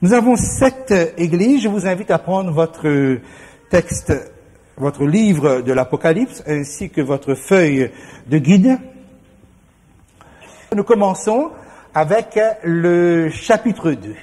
Nous avons 7 églises. Je vous invite à prendre votre texte, votre livre de l'Apocalypse, ainsi que votre feuille de guide. Nous commençons avec le chapitre 2.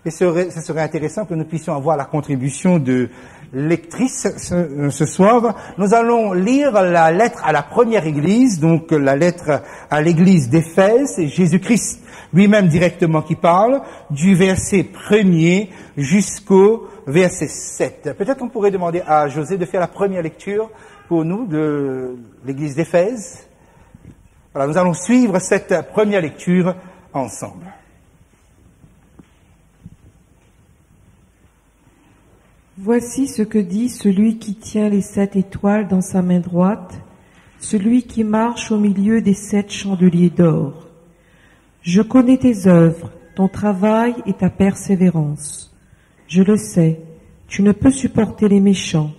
Et ce serait intéressant que nous puissions avoir la contribution de lectrices ce soir. Nous allons lire la lettre à la première église, donc la lettre à l'église d'Éphèse. C'est Jésus-Christ lui-même directement qui parle, du verset 1er jusqu'au verset 7. Peut-être on pourrait demander à José de faire la première lecture pour nous de l'église d'Éphèse. Voilà, nous allons suivre cette première lecture ensemble. Voici ce que dit celui qui tient les 7 étoiles dans sa main droite, celui qui marche au milieu des 7 chandeliers d'or. Je connais tes œuvres, ton travail et ta persévérance. Je le sais, tu ne peux supporter les méchants.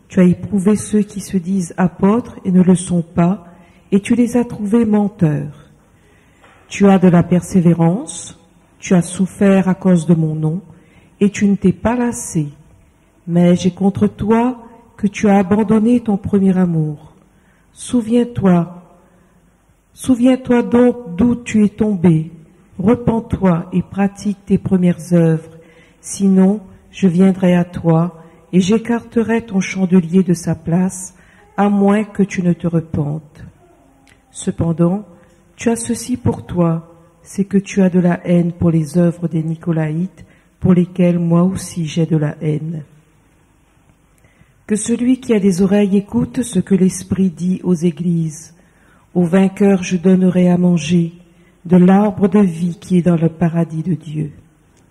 Tu as éprouvé ceux qui se disent apôtres et ne le sont pas, et tu les as trouvés menteurs. Tu as de la persévérance, tu as souffert à cause de mon nom, et tu ne t'es pas lassé. Mais j'ai contre toi que tu as abandonné ton premier amour. Souviens-toi donc d'où tu es tombé. Repens-toi et pratique tes premières œuvres. Sinon, je viendrai à toi et j'écarterai ton chandelier de sa place, à moins que tu ne te repentes. Cependant, tu as ceci pour toi, c'est que tu as de la haine pour les œuvres des Nicolaïtes, pour lesquelles moi aussi j'ai de la haine. Que celui qui a des oreilles écoute ce que l'Esprit dit aux églises. Au vainqueur je donnerai à manger de l'arbre de vie qui est dans le paradis de Dieu.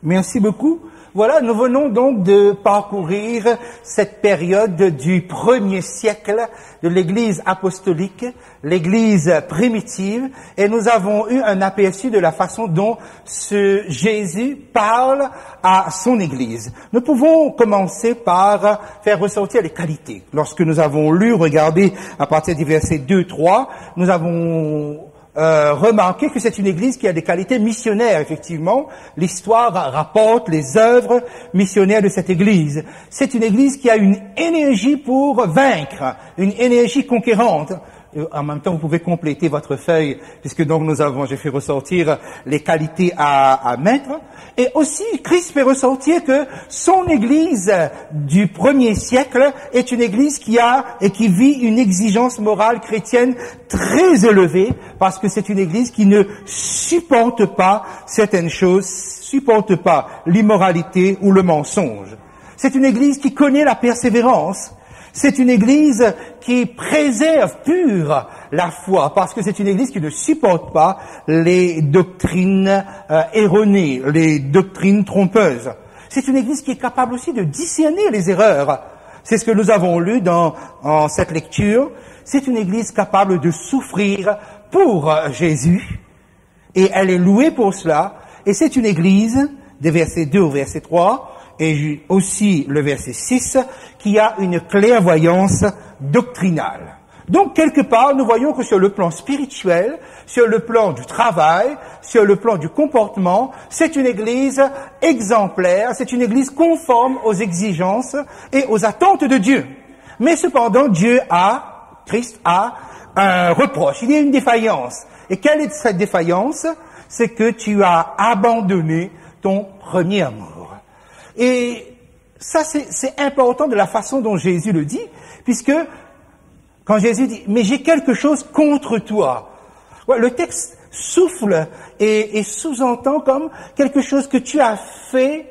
Merci beaucoup. Voilà, nous venons donc de parcourir cette période du 1er siècle de l'Église apostolique, l'Église primitive, et nous avons eu un aperçu de la façon dont ce Jésus parle à son Église. Nous pouvons commencer par faire ressortir les qualités. Lorsque nous avons lu, regardé à partir du verset 2-3, nous avons remarquez que c'est une église qui a des qualités missionnaires, effectivement. L'histoire rapporte les œuvres missionnaires de cette église. C'est une église qui a une énergie pour vaincre, une énergie conquérante. En même temps, vous pouvez compléter votre feuille, puisque donc j'ai fait ressortir les qualités à mettre. Et aussi, Christ fait ressortir que son église du 1er siècle est une église qui a et qui vit une exigence morale chrétienne très élevée, parce que c'est une église qui ne supporte pas certaines choses, supporte pas l'immoralité ou le mensonge. C'est une église qui connaît la persévérance. C'est une église qui préserve pure la foi, parce que c'est une église qui ne supporte pas les doctrines erronées, les doctrines trompeuses. C'est une église qui est capable aussi de discerner les erreurs. C'est ce que nous avons lu dans cette lecture. C'est une église capable de souffrir pour Jésus, et elle est louée pour cela. Et c'est une église, des versets 2 au verset 3, et aussi le verset 6, qui a une clairvoyance doctrinale. Donc, quelque part, nous voyons que sur le plan spirituel, sur le plan du travail, sur le plan du comportement, c'est une église exemplaire, c'est une église conforme aux exigences et aux attentes de Dieu. Mais cependant, Christ a un reproche, il y a une défaillance. Et quelle est cette défaillance? C'est que tu as abandonné ton premier amour. Et ça, c'est important de la façon dont Jésus le dit, puisque quand Jésus dit « mais j'ai quelque chose contre toi », le texte souffle et sous-entend comme quelque chose que tu as fait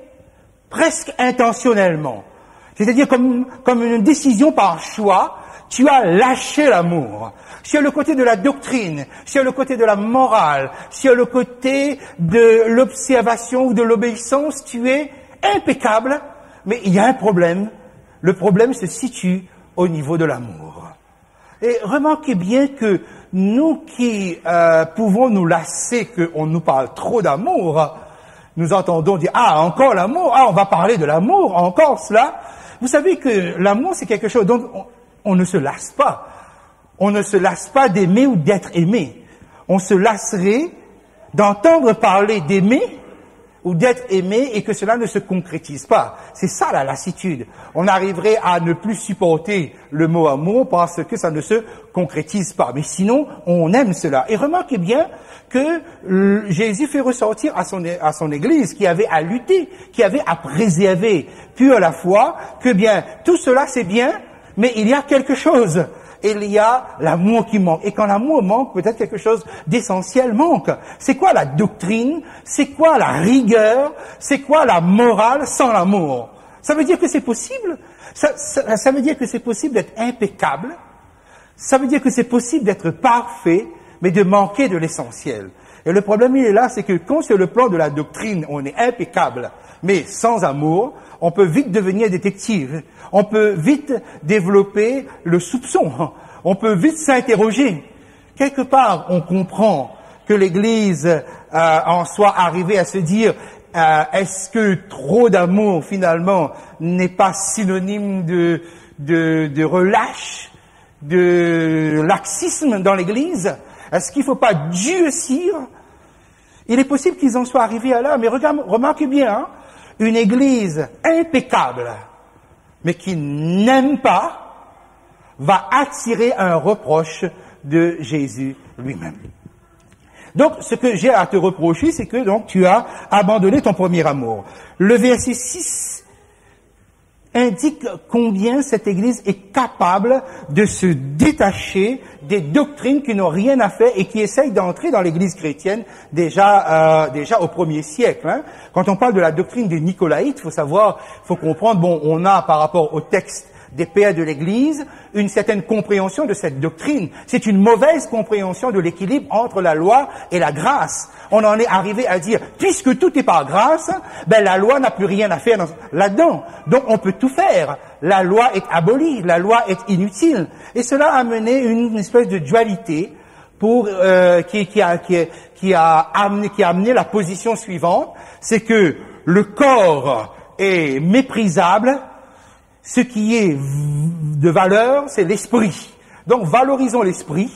presque intentionnellement. C'est-à-dire comme une décision par choix, tu as lâché l'amour. Sur le côté de la doctrine, sur le côté de la morale, sur le côté de l'observation ou de l'obéissance, tu es impeccable, mais il y a un problème. Le problème se situe au niveau de l'amour. Et remarquez bien que nous qui pouvons nous lasser qu'on nous parle trop d'amour, nous entendons dire « Ah, encore l'amour, on va parler de l'amour, encore cela ». Vous savez que l'amour, c'est quelque chose dont on ne se lasse pas. On ne se lasse pas d'aimer ou d'être aimé. On se lasserait d'entendre parler d'aimer ou d'être aimé et que cela ne se concrétise pas. C'est ça la lassitude. On arriverait à ne plus supporter le mot amour parce que ça ne se concrétise pas. Mais sinon, on aime cela. Et remarquez bien que Jésus fait ressortir à son Église qui avait à lutter, qui avait à préserver, puis à la fois que bien tout cela c'est bien, mais il y a quelque chose. Il y a l'amour qui manque. Et quand l'amour manque, peut-être quelque chose d'essentiel manque. C'est quoi la doctrine? C'est quoi la rigueur? C'est quoi la morale sans l'amour? Ça veut dire que c'est possible? Ça veut dire que c'est possible d'être impeccable? Ça veut dire que c'est possible d'être parfait, mais de manquer de l'essentiel. Et le problème, il est là, c'est que quand sur le plan de la doctrine, on est impeccable, mais sans amour, on peut vite devenir détective. On peut vite développer le soupçon. On peut vite s'interroger. Quelque part, on comprend que l'Église en soit arrivée à se dire est-ce que trop d'amour, finalement, n'est pas synonyme de relâche, de laxisme dans l'Église? Est-ce qu'il ne faut pas durcir? Il est possible qu'ils en soient arrivés à là, mais remarquez bien, hein, une Église impeccable, mais qui n'aime pas, va attirer un reproche de Jésus lui-même. Donc, ce que j'ai à te reprocher, c'est que donc tu as abandonné ton premier amour. Le verset 6 indique combien cette Église est capable de se détacher des doctrines qui n'ont rien à faire et qui essayent d'entrer dans l'Église chrétienne déjà au 1er siècle. Hein. Quand on parle de la doctrine des Nicolaïtes, faut comprendre, bon, on a par rapport au texte des pères de l'Église une certaine compréhension de cette doctrine. C'est une mauvaise compréhension de l'équilibre entre la loi et la grâce. On en est arrivé à dire, puisque tout est par grâce, ben la loi n'a plus rien à faire là-dedans. Donc on peut tout faire. La loi est abolie, la loi est inutile. Et cela a mené une espèce de dualité qui a amené la position suivante, c'est que le corps est méprisable. Ce qui est de valeur, c'est l'esprit. Donc, valorisons l'esprit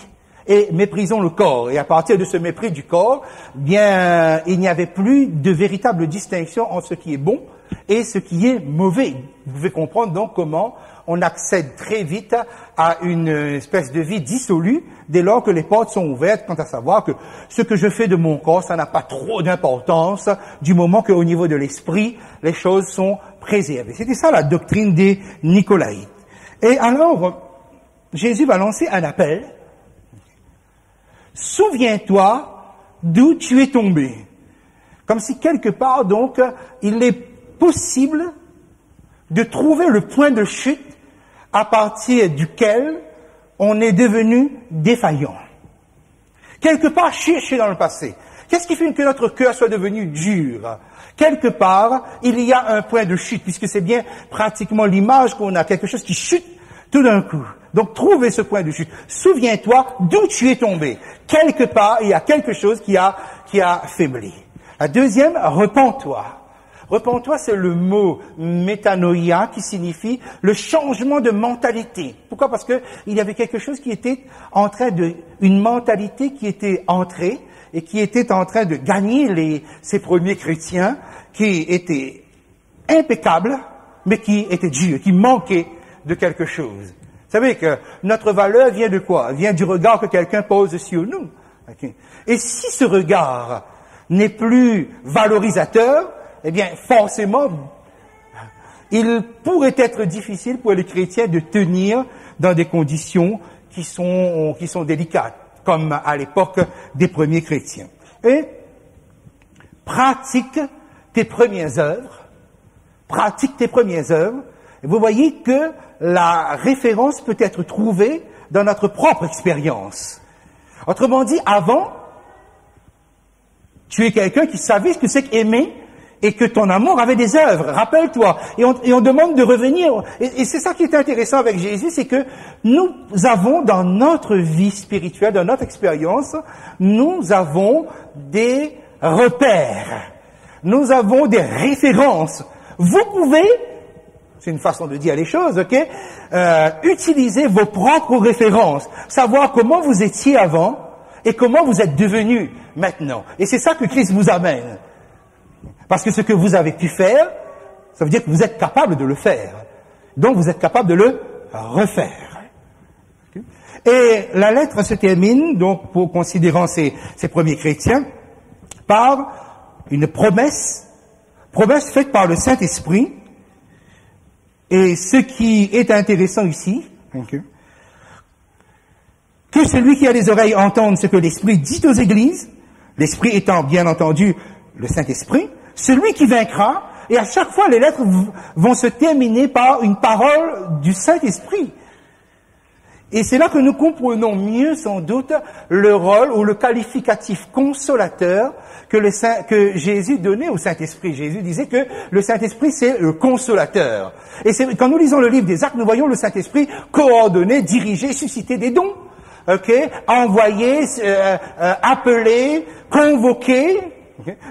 et méprisons le corps. Et à partir de ce mépris du corps, bien, il n'y avait plus de véritable distinction entre ce qui est bon et ce qui est mauvais. Vous pouvez comprendre donc comment on accède très vite à une espèce de vie dissolue dès lors que les portes sont ouvertes quant à savoir que ce que je fais de mon corps, ça n'a pas trop d'importance du moment qu'au niveau de l'esprit, les choses sont préservées. C'était ça la doctrine des Nicolaïtes. Et alors, Jésus va lancer un appel. Souviens-toi d'où tu es tombé. Comme si quelque part, donc, il est possible de trouver le point de chute à partir duquel on est devenu défaillant. Quelque part, chercher dans le passé. Qu'est-ce qui fait que notre cœur soit devenu dur? Quelque part, il y a un point de chute, puisque c'est bien pratiquement l'image qu'on a, quelque chose qui chute tout d'un coup. Donc, trouvez ce point de chute. Souviens-toi d'où tu es tombé. Quelque part, il y a quelque chose qui a faibli. La deuxième, repens-toi. Repens-toi, c'est le mot métanoïa qui signifie le changement de mentalité. Pourquoi? Parce que il y avait quelque chose qui était une mentalité qui était entrée et qui était en train de gagner ces premiers chrétiens qui étaient impeccables, mais qui étaient durs, qui manquaient de quelque chose. Vous savez que notre valeur vient de quoi? Vient du regard que quelqu'un pose sur nous. Okay. Et si ce regard n'est plus valorisateur, eh bien, forcément, il pourrait être difficile pour les chrétiens de tenir dans des conditions qui sont délicates, comme à l'époque des premiers chrétiens. Et pratique tes premières œuvres. Pratique tes premières œuvres. Et vous voyez que la référence peut être trouvée dans notre propre expérience. Autrement dit, avant, tu es quelqu'un qui savait ce que c'est qu'aimer et que ton amour avait des œuvres. Rappelle-toi. Et on demande de revenir. Et c'est ça qui est intéressant avec Jésus, c'est que nous avons dans notre vie spirituelle, dans notre expérience, nous avons des repères. Nous avons des références. Vous pouvez, c'est une façon de dire les choses, ok, utiliser vos propres références, savoir comment vous étiez avant et comment vous êtes devenu maintenant. Et c'est ça que Christ vous amène. Parce que ce que vous avez pu faire, ça veut dire que vous êtes capable de le faire. Donc vous êtes capable de le refaire. Et la lettre se termine, donc, pour considérant ces premiers chrétiens, par une promesse faite par le Saint-Esprit. Et ce qui est intéressant ici, que celui qui a les oreilles entende ce que l'Esprit dit aux églises, l'Esprit étant bien entendu le Saint-Esprit, celui qui vaincra, et à chaque fois les lettres vont se terminer par une parole du Saint-Esprit. Et c'est là que nous comprenons mieux, sans doute, le rôle ou le qualificatif consolateur que Jésus donnait au Saint-Esprit. Jésus disait que le Saint-Esprit, c'est le consolateur. Et quand nous lisons le livre des Actes, nous voyons le Saint-Esprit coordonner, diriger, susciter des dons, envoyer, appeler, convoquer,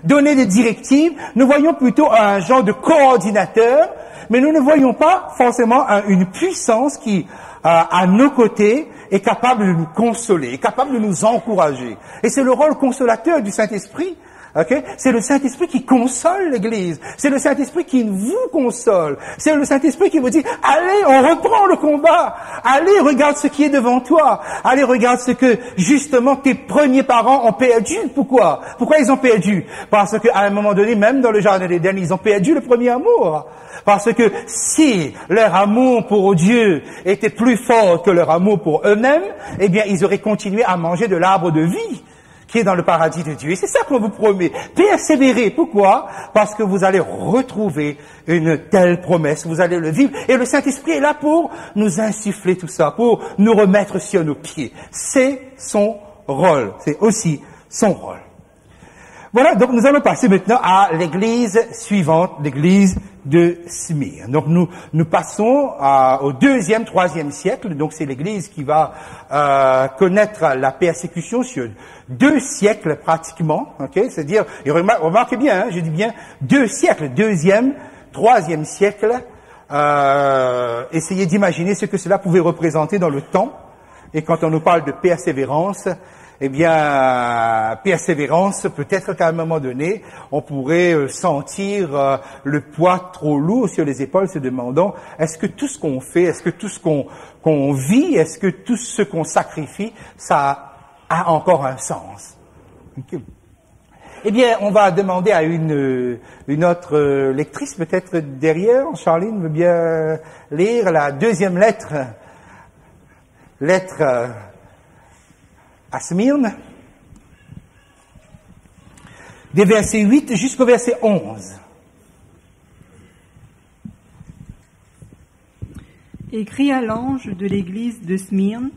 donner des directives. Nous voyons plutôt un genre de coordinateur, mais nous ne voyons pas forcément une puissance qui, à nos côtés, est capable de nous consoler, est capable de nous encourager. Et c'est le rôle consolateur du Saint-Esprit. C'est le Saint-Esprit qui console l'Église. C'est le Saint-Esprit qui vous console. C'est le Saint-Esprit qui vous dit, allez, on reprend le combat. Allez, regarde ce qui est devant toi. Allez, regarde ce que, justement, tes premiers parents ont perdu. Pourquoi? Pourquoi ils ont perdu? Parce qu'à un moment donné, même dans le Jardin d'Éden, ils ont perdu le premier amour. Parce que si leur amour pour Dieu était plus fort que leur amour pour eux-mêmes, eh bien, ils auraient continué à manger de l'arbre de vie qui est dans le paradis de Dieu. Et c'est ça qu'on vous promet. Persévérez. Pourquoi? Parce que vous allez retrouver une telle promesse. Vous allez le vivre. Et le Saint-Esprit est là pour nous insuffler tout ça, pour nous remettre sur nos pieds. C'est son rôle. C'est aussi son rôle. Voilà, donc nous allons passer maintenant à l'église suivante, l'église de Smyrne. Donc nous passons au 2e, 3e siècle. Donc c'est l'église qui va connaître la persécution sur 2 siècles pratiquement. C'est-à-dire, et remarquez bien, je dis bien 2 siècles, 2e, 3e siècle. Essayez d'imaginer ce que cela pouvait représenter dans le temps. Et quand on nous parle de persévérance, eh bien, persévérance, peut-être qu'à un moment donné, on pourrait sentir le poids trop lourd sur les épaules, se demandant, est-ce que tout ce qu'on fait, est-ce que tout ce qu'on vit, est-ce que tout ce qu'on sacrifie, ça a encore un sens? Eh bien, on va demander à une autre lectrice, peut-être derrière, Charline veut bien lire la 2e lettre à Smyrne, des versets 8 jusqu'au verset 11. Écrit à l'ange de l'église de Smyrne,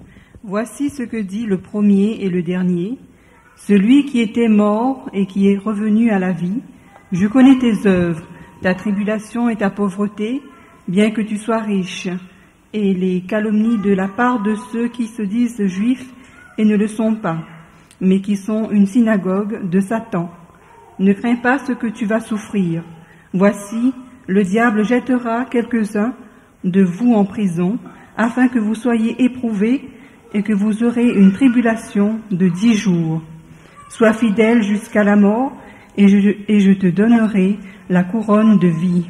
voici ce que dit le premier et le dernier, celui qui était mort et qui est revenu à la vie. Je connais tes œuvres, ta tribulation et ta pauvreté, bien que tu sois riche, et les calomnies de la part de ceux qui se disent juifs et ne le sont pas, mais qui sont une synagogue de Satan. Ne crains pas ce que tu vas souffrir. Voici, le diable jettera quelques-uns de vous en prison, afin que vous soyez éprouvés et que vous aurez une tribulation de 10 jours. Sois fidèle jusqu'à la mort, et je te donnerai la couronne de vie.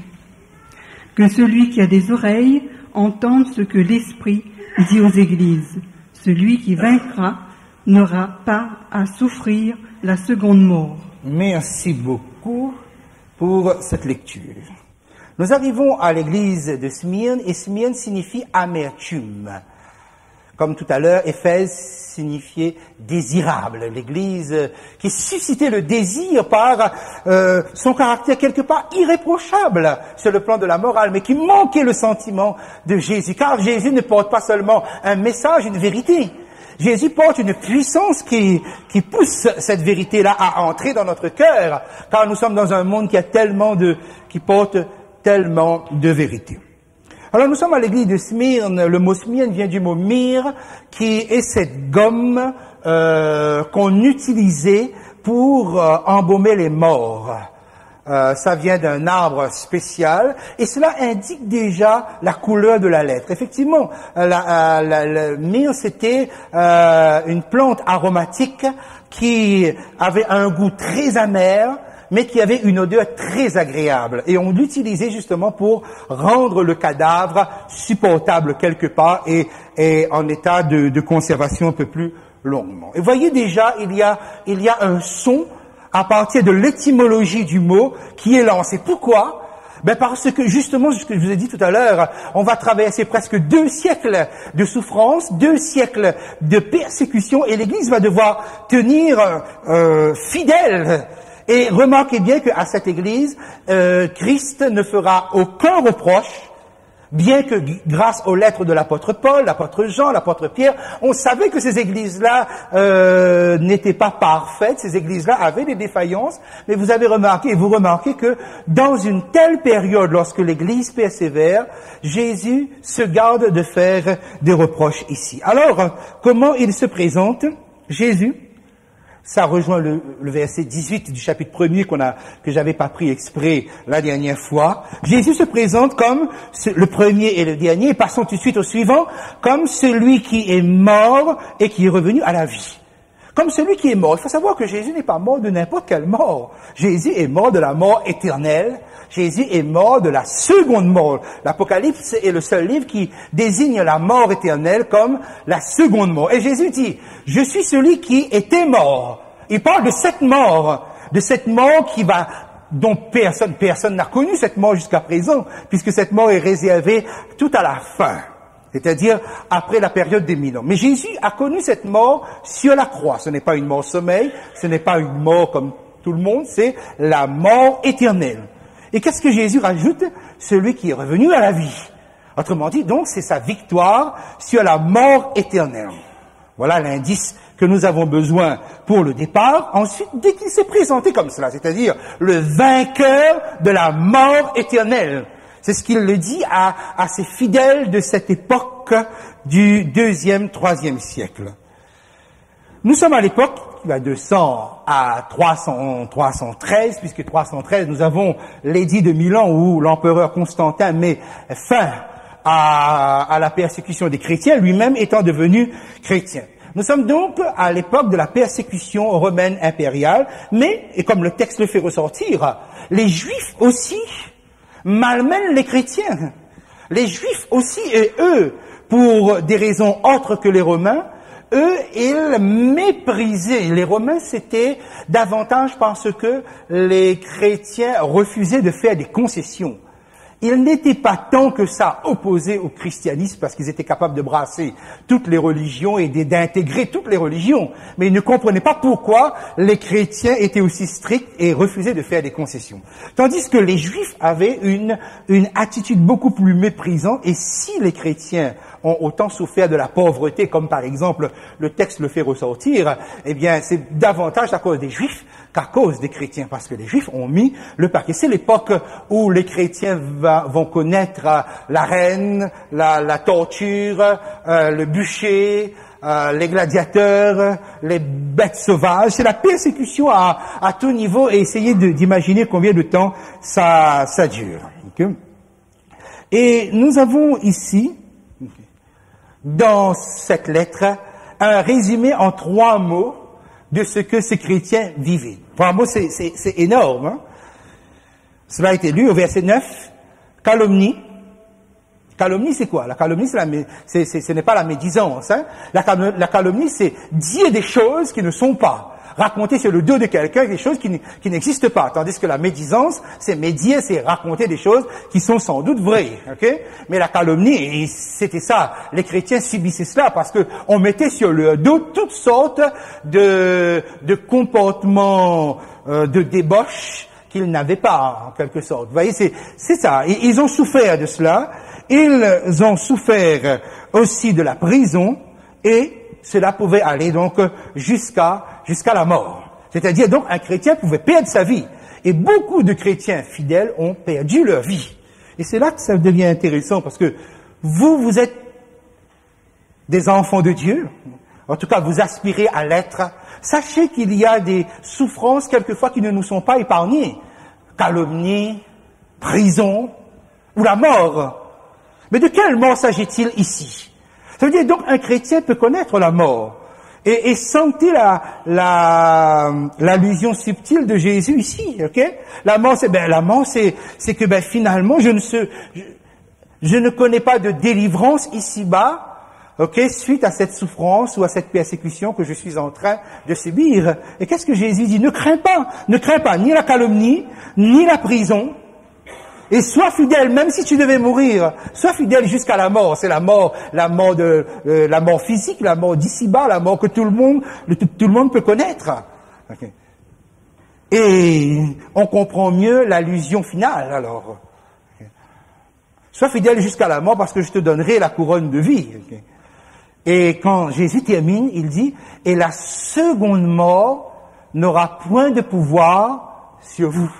Que celui qui a des oreilles entende ce que l'Esprit dit aux églises. Celui qui vaincra n'aura pas à souffrir la seconde mort. Merci beaucoup pour cette lecture. Nous arrivons à l'église de Smyrne, et Smyrne signifie amertume. Comme tout à l'heure, Éphèse signifiait désirable. L'église qui suscitait le désir par son caractère quelque part irréprochable sur le plan de la morale, mais qui manquait le sentiment de Jésus. Car Jésus ne porte pas seulement un message, une vérité. Jésus porte une puissance qui pousse cette vérité-là à entrer dans notre cœur, car nous sommes dans un monde qui porte tellement de vérité. Alors nous sommes à l'église de Smyrne. Le mot Smyrne vient du mot myrrhe, qui est cette gomme qu'on utilisait pour embaumer les morts. Ça vient d'un arbre spécial, et cela indique déjà la couleur de la lettre. Effectivement, le myrrhe, c'était une plante aromatique qui avait un goût très amer, mais qui avait une odeur très agréable. Et on l'utilisait justement pour rendre le cadavre supportable quelque part et en état de conservation un peu plus longuement. Et voyez déjà, il y a un son à partir de l'étymologie du mot qui est lancé. Pourquoi? Ben parce que justement, ce que je vous ai dit tout à l'heure, on va traverser presque 2 siècles de souffrance, 2 siècles de persécution, et l'Église va devoir tenir fidèle. Et remarquez bien qu'à cette Église, Christ ne fera aucun reproche, bien que grâce aux lettres de l'apôtre Paul, l'apôtre Jean, l'apôtre Pierre, on savait que ces églises-là n'étaient pas parfaites, ces églises-là avaient des défaillances, mais vous avez remarqué, et vous remarquez que dans une telle période, lorsque l'Église persévère, Jésus se garde de faire des reproches ici. Alors, comment il se présente, Jésus? Ça rejoint le verset 18 du chapitre 1er que j'avais pas pris exprès la dernière fois. Jésus se présente comme le premier et le dernier, et passons tout de suite au suivant, comme celui qui est mort et qui est revenu à la vie. Comme celui qui est mort. Il faut savoir que Jésus n'est pas mort de n'importe quelle mort. Jésus est mort de la mort éternelle. Jésus est mort de la seconde mort. L'Apocalypse est le seul livre qui désigne la mort éternelle comme la seconde mort. Et Jésus dit, je suis celui qui était mort. Il parle de cette mort dont personne n'a connu cette mort jusqu'à présent, puisque cette mort est réservée tout à la fin, c'est-à-dire après la période des 1000 ans. Mais Jésus a connu cette mort sur la croix. Ce n'est pas une mort sommeil, ce n'est pas une mort comme tout le monde, c'est la mort éternelle. Et qu'est-ce que Jésus rajoute? Celui qui est revenu à la vie. Autrement dit, donc, c'est sa victoire sur la mort éternelle. Voilà l'indice que nous avons besoin pour le départ. Ensuite, dès qu'il s'est présenté comme cela, c'est-à-dire le vainqueur de la mort éternelle. C'est ce qu'il le dit à ses fidèles de cette époque du 2e, 3e siècle. Nous sommes à l'époque, il y a 200 à 313, puisque 313, nous avons l'édit de Milan où l'empereur Constantin met fin à la persécution des chrétiens, lui-même étant devenu chrétien. Nous sommes donc à l'époque de la persécution romaine impériale, mais, et comme le texte le fait ressortir, les Juifs aussi malmènent les chrétiens. Les Juifs aussi, et eux, pour des raisons autres que les Romains, eux, ils méprisaient. Les Romains, c'était davantage parce que les chrétiens refusaient de faire des concessions. Ils n'étaient pas tant que ça opposés au christianisme parce qu'ils étaient capables de brasser toutes les religions et d'intégrer toutes les religions. Mais ils ne comprenaient pas pourquoi les chrétiens étaient aussi stricts et refusaient de faire des concessions. Tandis que les Juifs avaient une attitude beaucoup plus méprisante, et si les chrétiens ont autant souffert de la pauvreté, comme par exemple le texte le fait ressortir, eh bien c'est davantage à cause des Juifs qu'à cause des chrétiens, parce que les Juifs ont mis le paquet. C'est l'époque où les chrétiens vont connaître la reine, la torture, le bûcher, les gladiateurs, les bêtes sauvages. C'est la persécution à tout niveau, et essayez d'imaginer combien de temps ça dure. Okay? Et nous avons ici, dans cette lettre, un résumé en 3 mots de ce que ces chrétiens vivaient. 3 mots, c'est énorme. Hein? Cela a été lu au verset 9. Calomnie. Calomnie, c'est quoi? La calomnie, ce n'est pas la médisance. Hein? La calomnie, c'est dire des choses qui ne sont pas. Raconter sur le dos de quelqu'un des choses qui n'existent pas. Tandis que la médisance, c'est médire, c'est raconter des choses qui sont sans doute vraies. Okay? Mais la calomnie, c'était ça. Les chrétiens subissaient cela parce que on mettait sur leur dos toutes sortes de comportements de débauche qu'ils n'avaient pas, en quelque sorte. Vous voyez, c'est ça. Et ils ont souffert de cela. Ils ont souffert aussi de la prison, et cela pouvait aller donc jusqu'à la mort. C'est-à-dire donc un chrétien pouvait perdre sa vie. Et beaucoup de chrétiens fidèles ont perdu leur vie. Et c'est là que ça devient intéressant, parce que vous êtes des enfants de Dieu. En tout cas, vous aspirez à l'être. Sachez qu'il y a des souffrances quelquefois qui ne nous sont pas épargnées. Calomnie, prison ou la mort. Mais de quelle mort s'agit-il ici? Ça veut dire donc un chrétien peut connaître la mort. Et sentez l'allusion subtile de Jésus ici, ok? La mort, c'est que finalement, je ne connais pas de délivrance ici-bas, ok, suite à cette souffrance ou à cette persécution que je suis en train de subir. Et qu'est-ce que Jésus dit? Ne crains pas ni la calomnie, ni la prison. Et sois fidèle, même si tu devais mourir, sois fidèle jusqu'à la mort. C'est la mort physique, la mort d'ici-bas, la mort que tout le monde peut connaître. Okay. Et on comprend mieux l'allusion finale, alors. Okay. Sois fidèle jusqu'à la mort parce que je te donnerai la couronne de vie. Okay. Et quand Jésus termine, il dit, et la seconde mort n'aura point de pouvoir sur vous.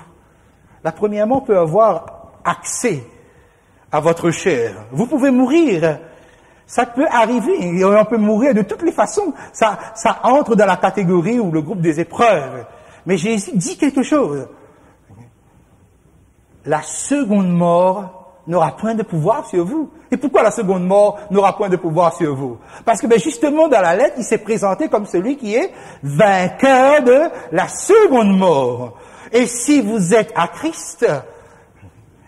La première mort peut avoir accès à votre chair. Vous pouvez mourir. Ça peut arriver. Et on peut mourir de toutes les façons. Ça entre dans la catégorie ou le groupe des épreuves. Mais Jésus dit quelque chose. La seconde mort n'aura point de pouvoir sur vous. Et pourquoi la seconde mort n'aura point de pouvoir sur vous? Parce que justement dans la lettre, il s'est présenté comme celui qui est vainqueur de la seconde mort. Et si vous êtes à Christ,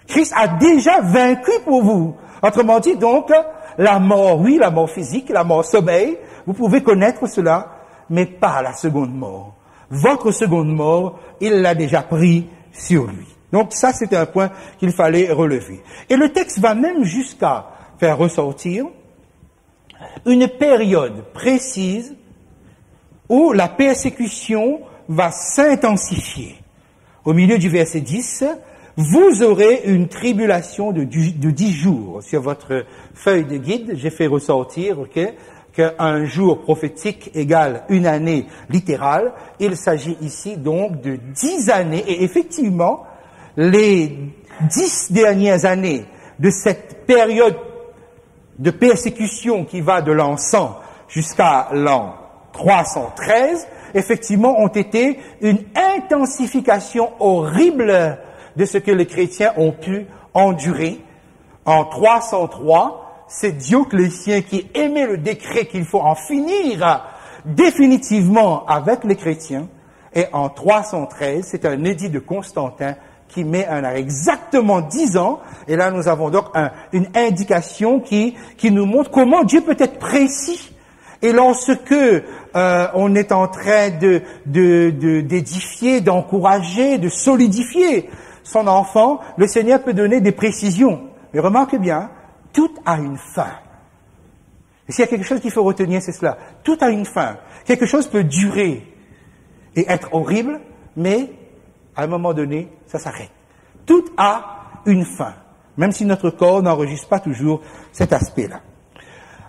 Christ a déjà vaincu pour vous. Autrement dit, donc, la mort, oui, la mort physique, la mort sommeil, vous pouvez connaître cela, mais pas la seconde mort. Votre seconde mort, il l'a déjà pris sur lui. Donc ça, c'est un point qu'il fallait relever. Et le texte va même jusqu'à faire ressortir une période précise où la persécution va s'intensifier. Au milieu du verset 10, vous aurez une tribulation de 10 jours. Sur votre feuille de guide, j'ai fait ressortir qu'un jour prophétique égale une année littérale. Il s'agit ici donc de 10 années. Et effectivement, les 10 dernières années de cette période de persécution qui va de l'an 100 jusqu'à l'an 313, effectivement, ont été une intensification horrible de ce que les chrétiens ont pu endurer. En 303, c'est Dioclétien qui émet le décret qu'il faut en finir définitivement avec les chrétiens. Et en 313, c'est un édit de Constantin qui met un arrêt exactement 10 ans. Et là, nous avons donc une indication qui nous montre comment Dieu peut être précis. Et lorsque on est en train d'édifier, d'encourager, de solidifier son enfant, le Seigneur peut donner des précisions. Mais remarquez bien, tout a une fin. Et s'il y a quelque chose qu'il faut retenir, c'est cela. Tout a une fin. Quelque chose peut durer et être horrible, mais à un moment donné, ça s'arrête. Tout a une fin, même si notre corps n'enregistre pas toujours cet aspect-là.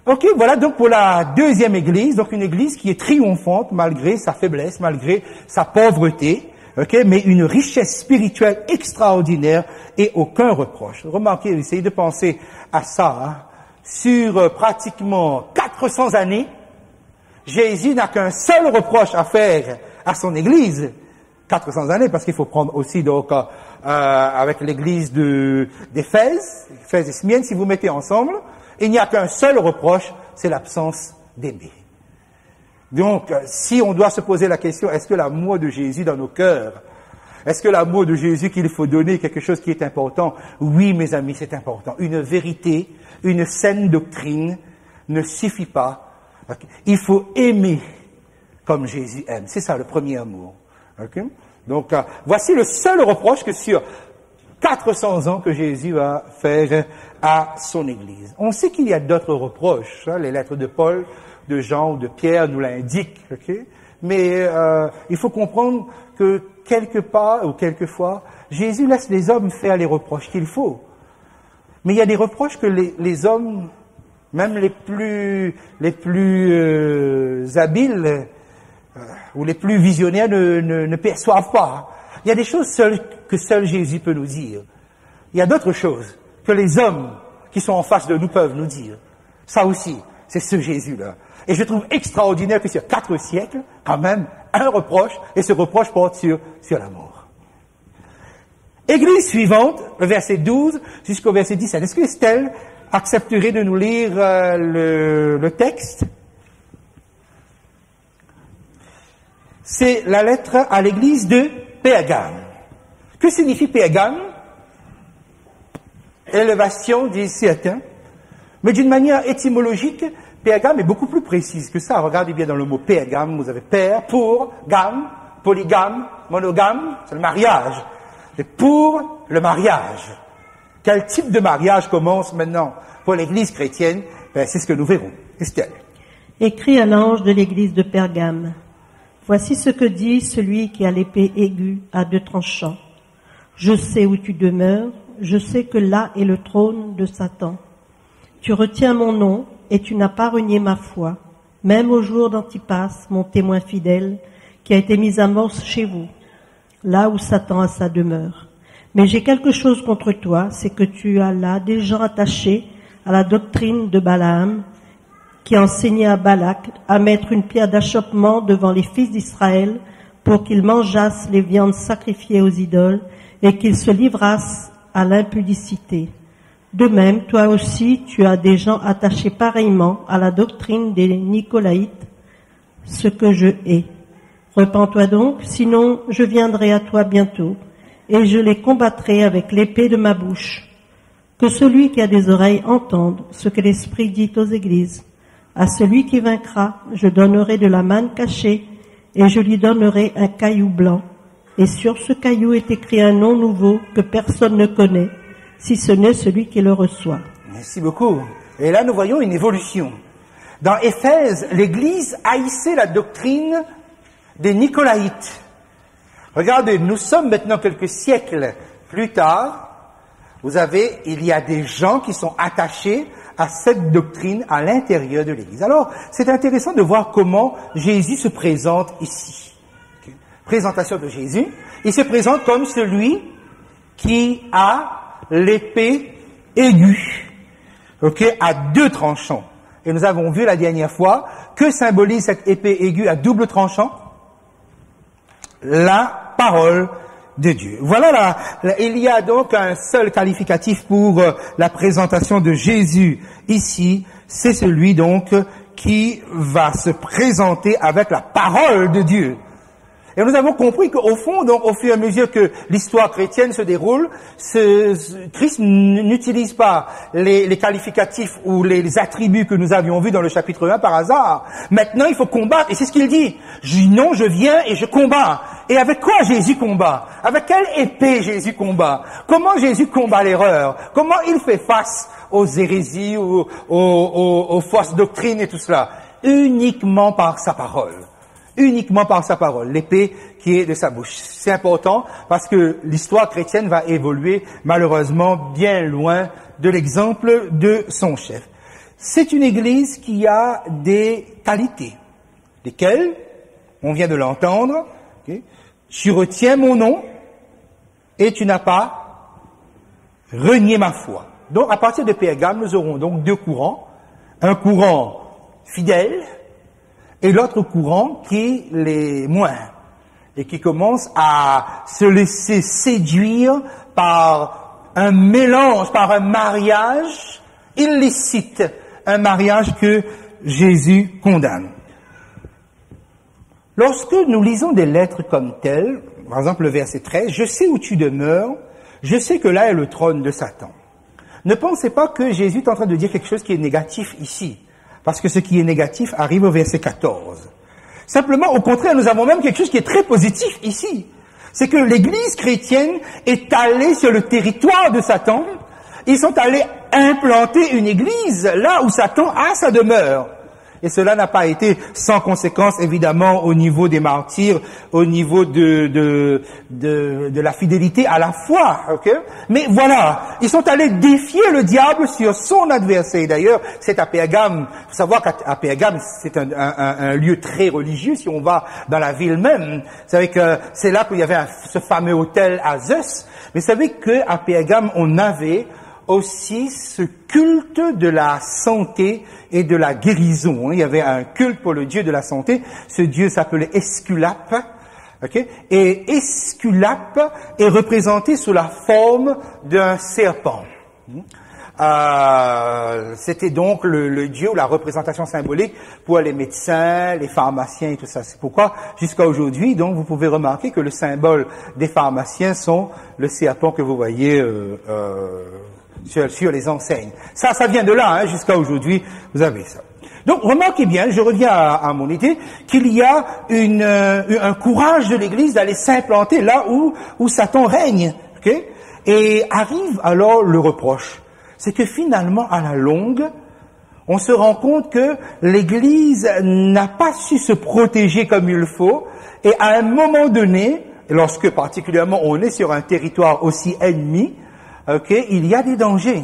Ok, voilà donc pour la deuxième église, donc une église qui est triomphante malgré sa faiblesse, malgré sa pauvreté, ok, mais une richesse spirituelle extraordinaire et aucun reproche. Remarquez, essayez de penser à ça, hein. Sur pratiquement 400 années, Jésus n'a qu'un seul reproche à faire à son église. 400 années, parce qu'il faut prendre aussi donc avec l'église d'Éphèse, Éphèse et Smyrne, si vous mettez ensemble, il n'y a qu'un seul reproche, c'est l'absence d'aimer. Donc, si on doit se poser la question, est-ce que l'amour de Jésus dans nos cœurs, est-ce que l'amour de Jésus qu'il faut donner est quelque chose qui est important? Oui, mes amis, c'est important. Une vérité, une saine doctrine ne suffit pas. Okay? Il faut aimer comme Jésus aime. C'est ça le premier amour. Okay? Donc, voici le seul reproche que sur 400 ans que Jésus va faire à son Église. On sait qu'il y a d'autres reproches. Hein, les lettres de Paul, de Jean ou de Pierre nous l'indiquent. Okay? Mais il faut comprendre que quelque part ou quelquefois, Jésus laisse les hommes faire les reproches qu'il faut. Mais il y a des reproches que les hommes, même les plus habiles ou les plus visionnaires ne perçoivent pas. Il y a des choses que seul Jésus peut nous dire. Il y a d'autres choses que les hommes qui sont en face de nous peuvent nous dire. Ça aussi, c'est ce Jésus-là. Et je trouve extraordinaire que sur 4 siècles, quand même, un reproche, et ce reproche porte sur la mort. Église suivante, le verset 12 jusqu'au verset 17. Est-ce que Estelle accepterait de nous lire le texte? c'est la lettre à l'église de Pergame. Que signifie Pergame? Élévation, disent certains. Mais d'une manière étymologique, Pergame est beaucoup plus précise que ça. Regardez bien dans le mot Pergame, vous avez père, pour, gamme, polygame, monogame, c'est le mariage. C'est pour le mariage. Quel type de mariage commence maintenant pour l'église chrétienne? C'est ce que nous verrons. Estelle. Écrit à l'ange de l'église de Pergame. Voici ce que dit celui qui a l'épée aiguë à 2 tranchants. Je sais où tu demeures, je sais que là est le trône de Satan. Tu retiens mon nom et tu n'as pas renié ma foi, même au jour d'Antipas, mon témoin fidèle, qui a été mis à mort chez vous, là où Satan a sa demeure. Mais j'ai quelque chose contre toi, c'est que tu as là des gens attachés à la doctrine de Balaam, qui enseignait à Balak à mettre une pierre d'achoppement devant les fils d'Israël pour qu'ils mangeassent les viandes sacrifiées aux idoles et qu'ils se livrassent à l'impudicité. De même, toi aussi, tu as des gens attachés pareillement à la doctrine des Nicolaïtes, ce que je hais. Repens-toi donc, sinon je viendrai à toi bientôt, et je les combattrai avec l'épée de ma bouche. Que celui qui a des oreilles entende ce que l'Esprit dit aux églises. À celui qui vaincra, je donnerai de la manne cachée, et je lui donnerai un caillou blanc. Et sur ce caillou est écrit un nom nouveau que personne ne connaît, si ce n'est celui qui le reçoit. Merci beaucoup. Et là, nous voyons une évolution. Dans Éphèse, l'Église haïssait la doctrine des Nicolaïtes. Regardez, nous sommes maintenant quelques siècles plus tard. Il y a des gens qui sont attachés à cette doctrine à l'intérieur de l'Église. Alors, c'est intéressant de voir comment Jésus se présente ici. Okay. Présentation de Jésus. Il se présente comme celui qui a l'épée aiguë, à 2 tranchants. Et nous avons vu la dernière fois que symbolise cette épée aiguë à double tranchant? La parole de Dieu. Voilà il y a donc un seul qualificatif pour la présentation de Jésus ici, c'est celui donc qui va se présenter avec la parole de Dieu. Et nous avons compris qu'au fond, donc, au fur et à mesure que l'histoire chrétienne se déroule, Christ n'utilise pas les qualificatifs ou les attributs que nous avions vus dans le chapitre 1 par hasard. Maintenant, il faut combattre, et c'est ce qu'il dit. Non, je viens et je combats. Et avec quoi Jésus combat? Avec quelle épée Jésus combat? Comment Jésus combat l'erreur? Comment il fait face aux hérésies, aux fausses doctrines et tout cela? Uniquement par sa parole. Uniquement par sa parole, l'épée qui est de sa bouche. C'est important parce que l'histoire chrétienne va évoluer malheureusement bien loin de l'exemple de son chef. C'est une église qui a des qualités, lesquelles, on vient de l'entendre, tu retiens mon nom et tu n'as pas renié ma foi. Donc à partir de Pergame, nous aurons donc 2 courants, un courant fidèle, et l'autre courant qui les moins, et qui commence à se laisser séduire par un mélange, par un mariage illicite, un mariage que Jésus condamne. Lorsque nous lisons des lettres comme telles, par exemple le verset 13, « Je sais où tu demeures, je sais que là est le trône de Satan ». Ne pensez pas que Jésus est en train de dire quelque chose qui est négatif ici. Parce que ce qui est négatif arrive au verset 14. Simplement, au contraire, nous avons même quelque chose qui est très positif ici. C'est que l'Église chrétienne est allée sur le territoire de Satan. Ils sont allés implanter une Église là où Satan a sa demeure. Et cela n'a pas été sans conséquence, évidemment, au niveau des martyrs, au niveau de la fidélité à la foi, Mais voilà, ils sont allés défier le diable sur son adversaire. D'ailleurs, c'est à Pergame. Il faut savoir qu'à Pergame, c'est un lieu très religieux, si on va dans la ville même. Vous savez que c'est là qu'il y avait ce fameux hôtel à Zeus. Mais vous savez qu'à Pergame, on avait aussi ce culte de la santé et de la guérison. Il y avait un culte pour le dieu de la santé. Ce dieu s'appelait Esculape. Et Esculape est représenté sous la forme d'un serpent. C'était donc le dieu ou la représentation symbolique pour les médecins, les pharmaciens et tout ça. C'est pourquoi, jusqu'à aujourd'hui, donc, vous pouvez remarquer que le symbole des pharmaciens sont le serpent que vous voyez sur les enseignes. Ça vient de là, hein, jusqu'à aujourd'hui, vous avez ça. Donc, remarquez bien, je reviens à mon idée, qu'il y a un courage de l'Église d'aller s'implanter là où Satan règne. Okay? Et arrive alors le reproche. C'est que finalement, à la longue, on se rend compte que l'Église n'a pas su se protéger comme il faut, et à un moment donné, lorsque particulièrement on est sur un territoire aussi ennemi, il y a des dangers.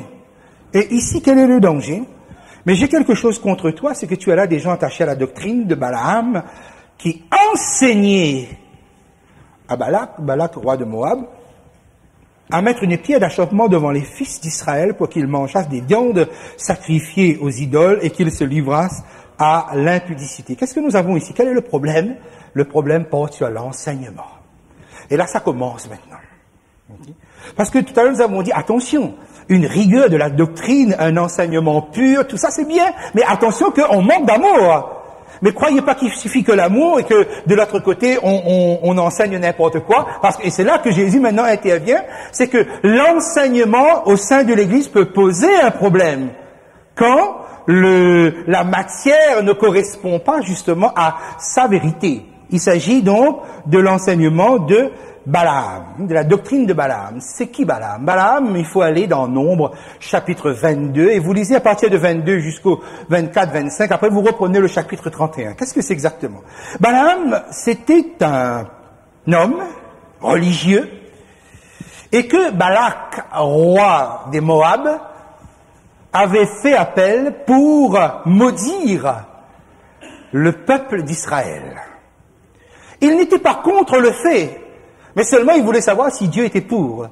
Et ici, quel est le danger? Mais j'ai quelque chose contre toi, c'est que tu as là des gens attachés à la doctrine de Balaam, qui enseignaient à Balak, roi de Moab, à mettre une pierre d'achoppement devant les fils d'Israël pour qu'ils mangeassent des viandes sacrifiées aux idoles et qu'ils se livrassent à l'impudicité. Qu'est-ce que nous avons ici? Quel est le problème? Le problème porte sur l'enseignement. Et là, ça commence maintenant. Parce que tout à l'heure, nous avons dit, attention, une rigueur de la doctrine, un enseignement pur, tout ça c'est bien, mais attention qu'on manque d'amour. Mais croyez pas qu'il suffit que l'amour et que de l'autre côté on enseigne n'importe quoi, et c'est là que Jésus maintenant intervient, c'est que l'enseignement au sein de l'Église peut poser un problème quand la matière ne correspond pas justement à sa vérité. Il s'agit donc de l'enseignement de Balaam, de la doctrine de Balaam. C'est qui Balaam? Balaam, il faut aller dans Nombre, chapitre 22, et vous lisez à partir de 22 jusqu'au 24-25, après vous reprenez le chapitre 31. Qu'est-ce que c'est exactement? Balaam, c'était un homme religieux, et que Balak, roi des Moab, avait fait appel pour maudire le peuple d'Israël. Il n'était pas contre le fait, mais seulement il voulait savoir si Dieu était pour.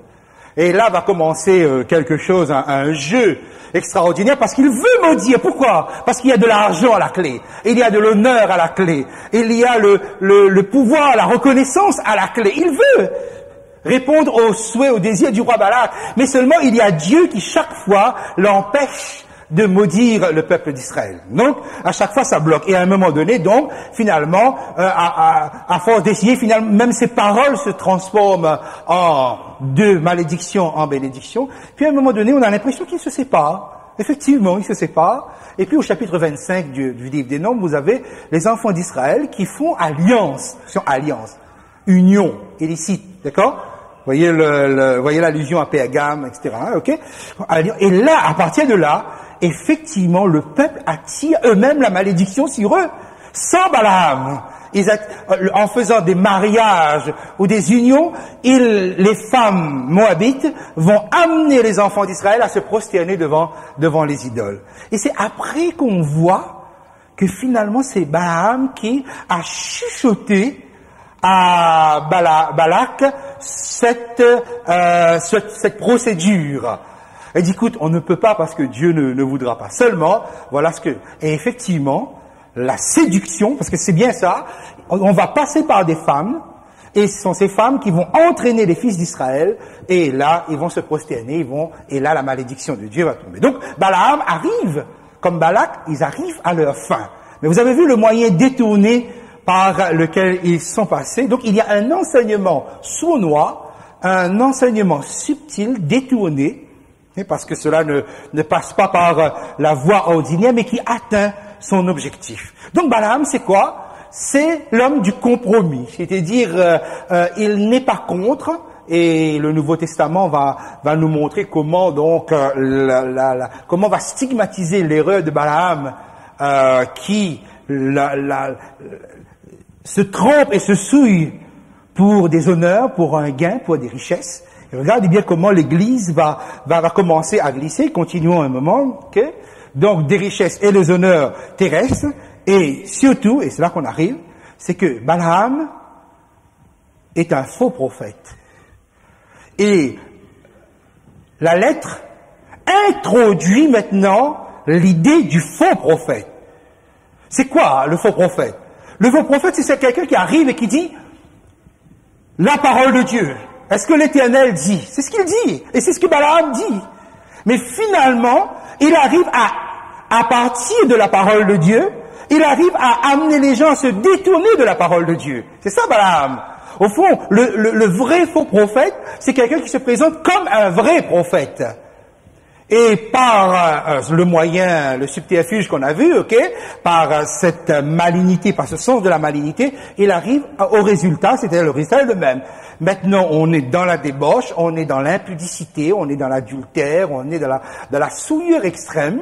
Et là va commencer quelque chose, un jeu extraordinaire, parce qu'il veut maudire. Pourquoi? Parce qu'il y a de l'argent à la clé, il y a de l'honneur à la clé, il y a le pouvoir, la reconnaissance à la clé. Il veut répondre aux souhaits, aux désirs du roi Balak, mais seulement il y a Dieu qui chaque fois l'empêche de maudire le peuple d'Israël. Donc, à chaque fois, ça bloque. Et à un moment donné, donc, finalement, à force d'essayer, finalement, même ces paroles se transforment de malédiction en bénédiction. Puis à un moment donné, on a l'impression qu'ils se séparent. Effectivement, ils se séparent. Et puis au chapitre 25 du livre des Nombres, vous avez les enfants d'Israël qui font alliance. Union illicite, d'accord? Voyez voyez l'allusion à Pergame, etc. Ok? Et là, à partir de là, effectivement, le peuple attire eux-mêmes la malédiction sur eux, sans Balaam. En faisant des mariages ou des unions, les femmes moabites vont amener les enfants d'Israël à se prosterner devant les idoles. Et c'est après qu'on voit que finalement c'est Balaam qui a chuchoté à Balak cette procédure. Elle dit, écoute, on ne peut pas parce que Dieu ne voudra pas. Seulement, voilà ce que... Et effectivement, la séduction, parce que c'est bien ça, on va passer par des femmes, et ce sont ces femmes qui vont entraîner les fils d'Israël, et là, ils vont se prosterner, et là, la malédiction de Dieu va tomber. Donc, Balaam arrive, comme Balak, ils arrivent à leur fin. Mais vous avez vu le moyen détourné par lequel ils sont passés. Donc, il y a un enseignement sournois, un enseignement subtil, détourné, parce que cela ne passe pas par la voie ordinaire, mais qui atteint son objectif. Donc Balaam, c'est quoi? C'est l'homme du compromis, c'est-à-dire il n'est pas contre, et le Nouveau Testament va nous montrer comment donc comment va stigmatiser l'erreur de Balaam qui se trompe et se souille pour des honneurs, pour un gain, pour des richesses. Et regardez bien comment l'Église va commencer à glisser. Continuons un moment. Okay? Donc, des richesses et des honneurs terrestres. Et surtout, et c'est là qu'on arrive, c'est que Balaam est un faux prophète. Et la lettre introduit maintenant l'idée du faux prophète. C'est quoi le faux prophète? Le faux prophète, c'est quelqu'un qui arrive et qui dit la parole de Dieu. Est-ce que l'Éternel dit? C'est ce qu'il dit. Et c'est ce que Balaam dit. Mais finalement, il arrive à partir de la parole de Dieu, il arrive à amener les gens à se détourner de la parole de Dieu. C'est ça, Balaam. Au fond, le vrai faux prophète, c'est quelqu'un qui se présente comme un vrai prophète. Et par le moyen, le subterfuge qu'on a vu, par cette malignité, par ce sens de la malignité, il arrive au résultat, c'est-à-dire le résultat est le même. Maintenant, on est dans la débauche, on est dans l'impudicité, on est dans l'adultère, on est dans la souillure extrême,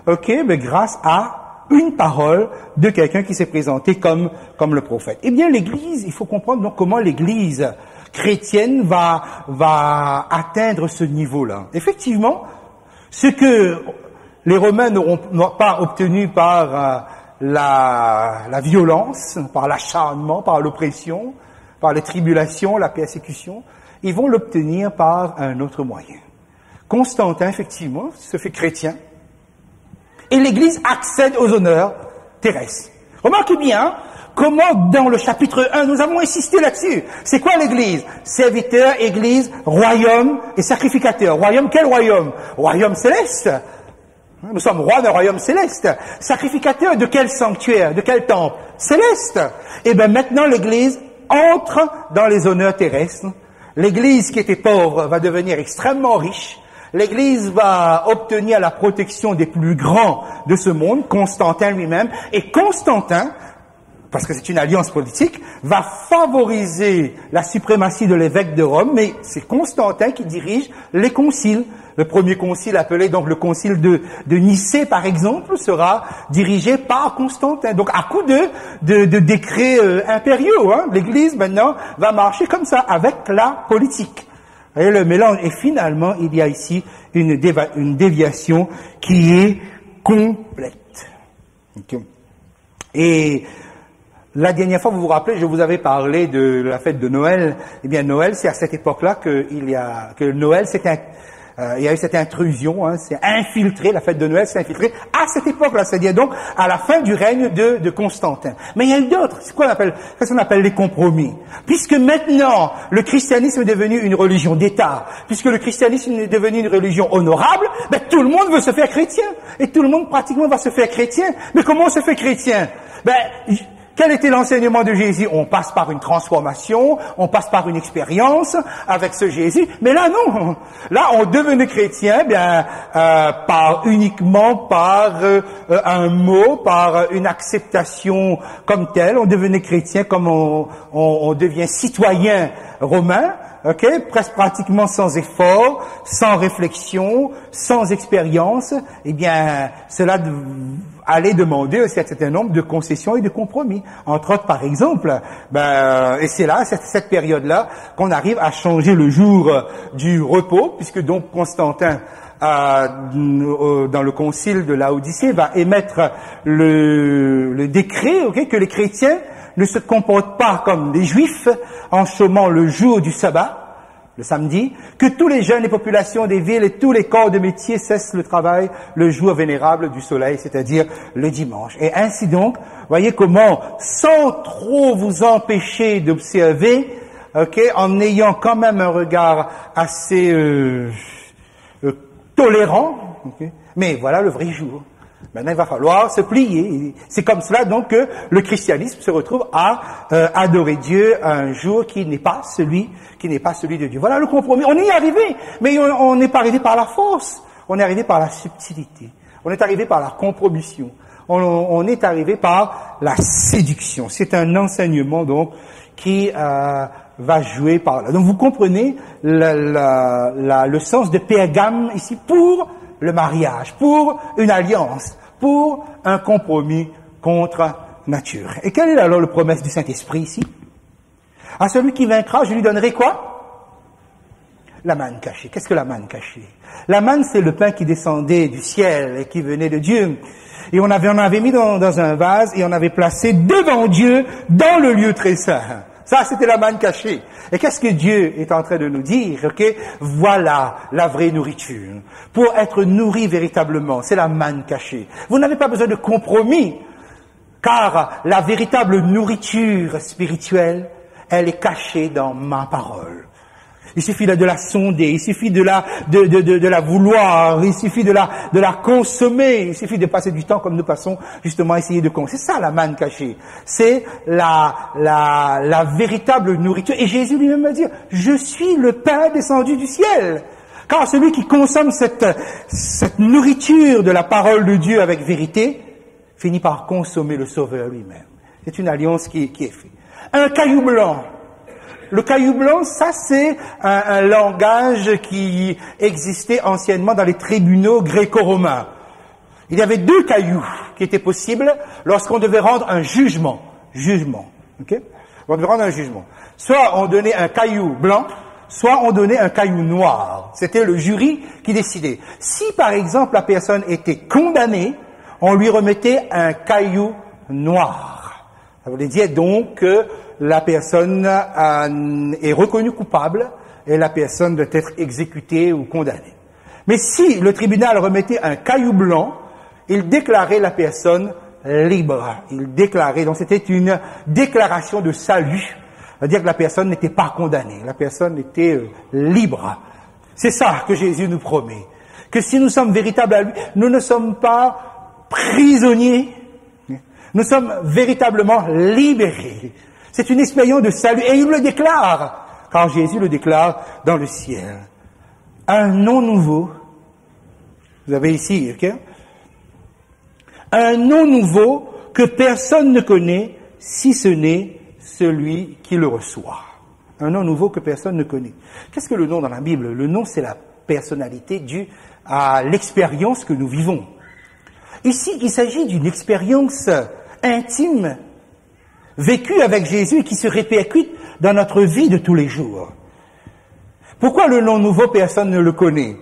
mais grâce à une parole de quelqu'un qui s'est présenté comme le prophète. Eh bien, l'Église, il faut comprendre donc comment l'Église chrétienne va atteindre ce niveau-là. Effectivement, ce que les Romains n'ont pas obtenu par la violence, par l'acharnement, par l'oppression, par les tribulations, la persécution, ils vont l'obtenir par un autre moyen. Constantin, effectivement, se fait chrétien, et l'Église accède aux honneurs terrestres. Remarquez bien comment dans le chapitre 1, nous avons insisté là-dessus. C'est quoi l'Église? Serviteur, Église, royaume et sacrificateur. Royaume, quel royaume? Royaume céleste. Nous sommes rois d'un royaume céleste. Sacrificateur de quel sanctuaire? De quel temple? Céleste. Et bien maintenant l'Église entre dans les honneurs terrestres. L'Église qui était pauvre va devenir extrêmement riche. L'Église va obtenir la protection des plus grands de ce monde, Constantin lui-même, et Constantin, parce que c'est une alliance politique, va favoriser la suprématie de l'évêque de Rome, mais c'est Constantin qui dirige les conciles. Le premier concile, appelé donc le concile de Nicée, par exemple, sera dirigé par Constantin. Donc, à coup de décrets impériaux, l'Église, maintenant, va marcher comme ça, avec la politique. Et le mélange, et finalement, il y a ici une déviation qui est complète. Et la dernière fois, vous vous rappelez, je vous avais parlé de la fête de Noël. Eh bien, Noël, c'est à cette époque-là que Noël, il y a eu cette intrusion, c'est infiltré, la fête de Noël s'est infiltrée à cette époque-là, c'est-à-dire donc à la fin du règne de Constantin. Mais il y a eu d'autres, c'est quoi qu'on appelle les compromis. Puisque maintenant, le christianisme est devenu une religion d'État, puisque le christianisme est devenu une religion honorable, tout le monde veut se faire chrétien. Et tout le monde pratiquement va se faire chrétien. Mais comment on se fait chrétien? Quel était l'enseignement de Jésus? On passe par une transformation, on passe par une expérience avec ce Jésus. Mais là, non. Là, on devenait chrétien, uniquement par un mot, par une acceptation comme telle. On devenait chrétien comme on devient citoyen romain. Presque pratiquement sans effort, sans réflexion, sans expérience. Eh bien, cela allait demander aussi un certain nombre de concessions et de compromis. Entre autres, par exemple, et c'est là, cette période-là, qu'on arrive à changer le jour du repos, puisque donc Constantin, dans le concile de Laodicée, va émettre le décret, que les chrétiens ne se comportent pas comme des juifs en chômant le jour du sabbat, le samedi, que tous les jeunes et populations des villes et tous les corps de métier cessent le travail le jour vénérable du soleil, c'est-à-dire le dimanche. Et ainsi donc, voyez comment, sans trop vous empêcher d'observer, en ayant quand même un regard assez tolérant, mais voilà le vrai jour. Maintenant, il va falloir se plier. C'est comme cela donc que le christianisme se retrouve à adorer Dieu un jour qui n'est pas celui de Dieu. Voilà le compromis. On y est arrivé, mais on n'est pas arrivé par la force. On est arrivé par la subtilité. On est arrivé par la compromission. On est arrivé par la séduction. C'est un enseignement donc qui va jouer par là. Donc vous comprenez le sens de Pergame ici pour le mariage, pour une alliance, pour un compromis contre nature. Et quelle est alors la promesse du Saint-Esprit ici? À celui qui vaincra, je lui donnerai quoi? La manne cachée. Qu'est-ce que la manne cachée? La manne, c'est le pain qui descendait du ciel et qui venait de Dieu. Et on avait mis dans un vase et on avait placé devant Dieu dans le lieu très saint. Ça, c'était la manne cachée. Et qu'est-ce que Dieu est en train de nous dire? Voilà la vraie nourriture. Pour être nourri véritablement, c'est la manne cachée. Vous n'avez pas besoin de compromis, car la véritable nourriture spirituelle, elle est cachée dans ma parole. Il suffit de la sonder, il suffit de la vouloir, il suffit de la consommer, il suffit de passer du temps comme nous passons justement à essayer de consommer. C'est ça la manne cachée. C'est la véritable nourriture. Et Jésus lui-même va dire, je suis le pain descendu du ciel. Car celui qui consomme cette nourriture de la parole de Dieu avec vérité, finit par consommer le Sauveur lui-même. C'est une alliance qui est faite. Un caillou blanc. Le caillou blanc, ça c'est un langage qui existait anciennement dans les tribunaux gréco-romains. Il y avait deux cailloux qui étaient possibles lorsqu'on devait rendre un jugement. Ok? On devait rendre un jugement. Soit on donnait un caillou blanc, soit on donnait un caillou noir. C'était le jury qui décidait. Si par exemple la personne était condamnée, on lui remettait un caillou noir. Ça voulait dire donc que la personne est reconnue coupable et la personne doit être exécutée ou condamnée. Mais si le tribunal remettait un caillou blanc, il déclarait la personne libre. Il déclarait, donc c'était une déclaration de salut, c'est-à-dire que la personne n'était pas condamnée, la personne était libre. C'est ça que Jésus nous promet, que si nous sommes véritables à lui, nous ne sommes pas prisonniers, nous sommes véritablement libérés. C'est une expérience de salut, et il le déclare, car Jésus le déclare dans le ciel. Un nom nouveau, vous avez ici, ok? Un nom nouveau que personne ne connaît, si ce n'est celui qui le reçoit. Un nom nouveau que personne ne connaît. Qu'est-ce que le nom dans la Bible? Le nom, c'est la personnalité due à l'expérience que nous vivons. Ici, il s'agit d'une expérience intime, vécue avec Jésus et qui se répercute dans notre vie de tous les jours. Pourquoi le nom nouveau, personne ne le connaît?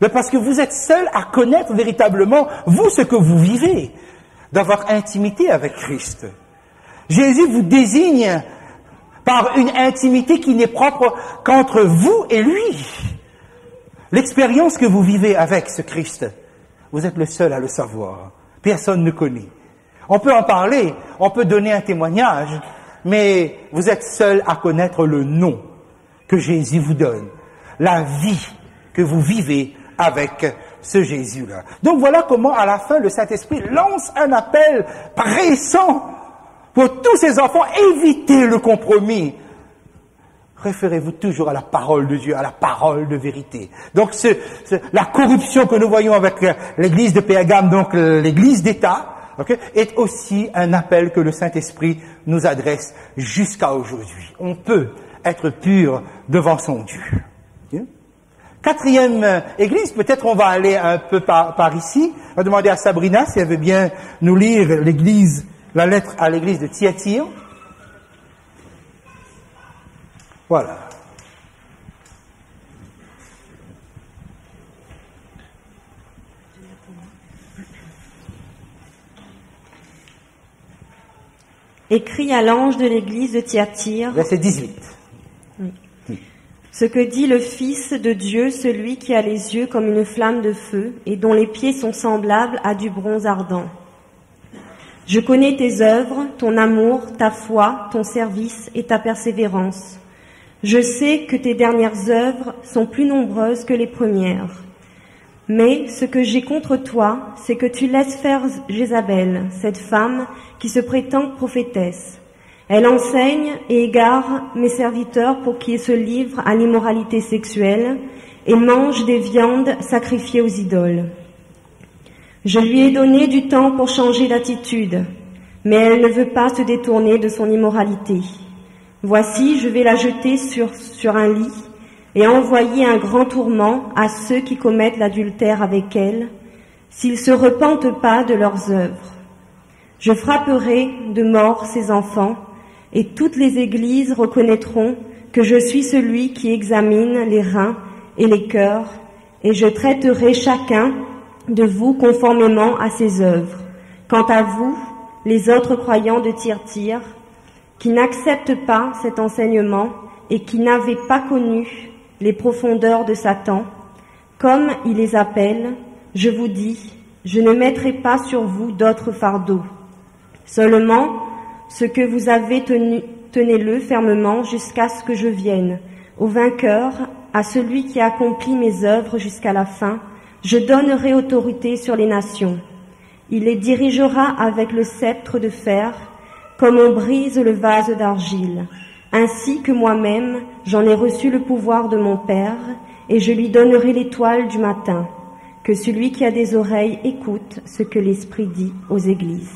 Mais parce que vous êtes seul à connaître véritablement, vous, ce que vous vivez, dans votre intimité avec Christ. Jésus vous désigne par une intimité qui n'est propre qu'entre vous et lui. L'expérience que vous vivez avec ce Christ, vous êtes le seul à le savoir. Personne ne connaît. On peut en parler, on peut donner un témoignage, mais vous êtes seul à connaître le nom que Jésus vous donne, la vie que vous vivez avec ce Jésus-là. Donc voilà comment à la fin le Saint-Esprit lance un appel pressant pour tous ces enfants, évitez le compromis. Référez-vous toujours à la parole de Dieu, à la parole de vérité. Donc la corruption que nous voyons avec l'église de Pergame, donc l'église d'État, okay, est aussi un appel que le Saint-Esprit nous adresse jusqu'à aujourd'hui. On peut être pur devant son Dieu. Okay. Quatrième église, peut-être on va aller un peu par ici. On va demander à Sabrina si elle veut bien nous lire la lettre à l'église de Thyatire. Voilà. Écrit à l'ange de l'église de Thyatire. Verset 18. Oui. Ce que dit le Fils de Dieu, celui qui a les yeux comme une flamme de feu et dont les pieds sont semblables à du bronze ardent. Je connais tes œuvres, ton amour, ta foi, ton service et ta persévérance. Je sais que tes dernières œuvres sont plus nombreuses que les premières. Mais ce que j'ai contre toi, c'est que tu laisses faire Jézabel, cette femme qui se prétend prophétesse. Elle enseigne et égare mes serviteurs pour qu'ils se livrent à l'immoralité sexuelle et mangent des viandes sacrifiées aux idoles. Je lui ai donné du temps pour changer d'attitude, mais elle ne veut pas se détourner de son immoralité. Voici, je vais la jeter sur un lit et envoyer un grand tourment à ceux qui commettent l'adultère avec elle, s'ils se repentent pas de leurs œuvres. Je frapperai de mort ses enfants, et toutes les églises reconnaîtront que je suis celui qui examine les reins et les cœurs, et je traiterai chacun de vous conformément à ses œuvres. Quant à vous, les autres croyants de Thyatire, qui n'acceptent pas cet enseignement et qui n'avaient pas connu les profondeurs de Satan, comme il les appelle, je vous dis, je ne mettrai pas sur vous d'autres fardeaux. Seulement, ce que vous avez tenez-le fermement jusqu'à ce que je vienne, Au vainqueur, à celui qui accomplit mes œuvres jusqu'à la fin, je donnerai autorité sur les nations. Il les dirigera avec le sceptre de fer, comme on brise le vase d'argile. Ainsi que moi-même, j'en ai reçu le pouvoir de mon Père, et je lui donnerai l'étoile du matin. Que celui qui a des oreilles écoute ce que l'Esprit dit aux églises.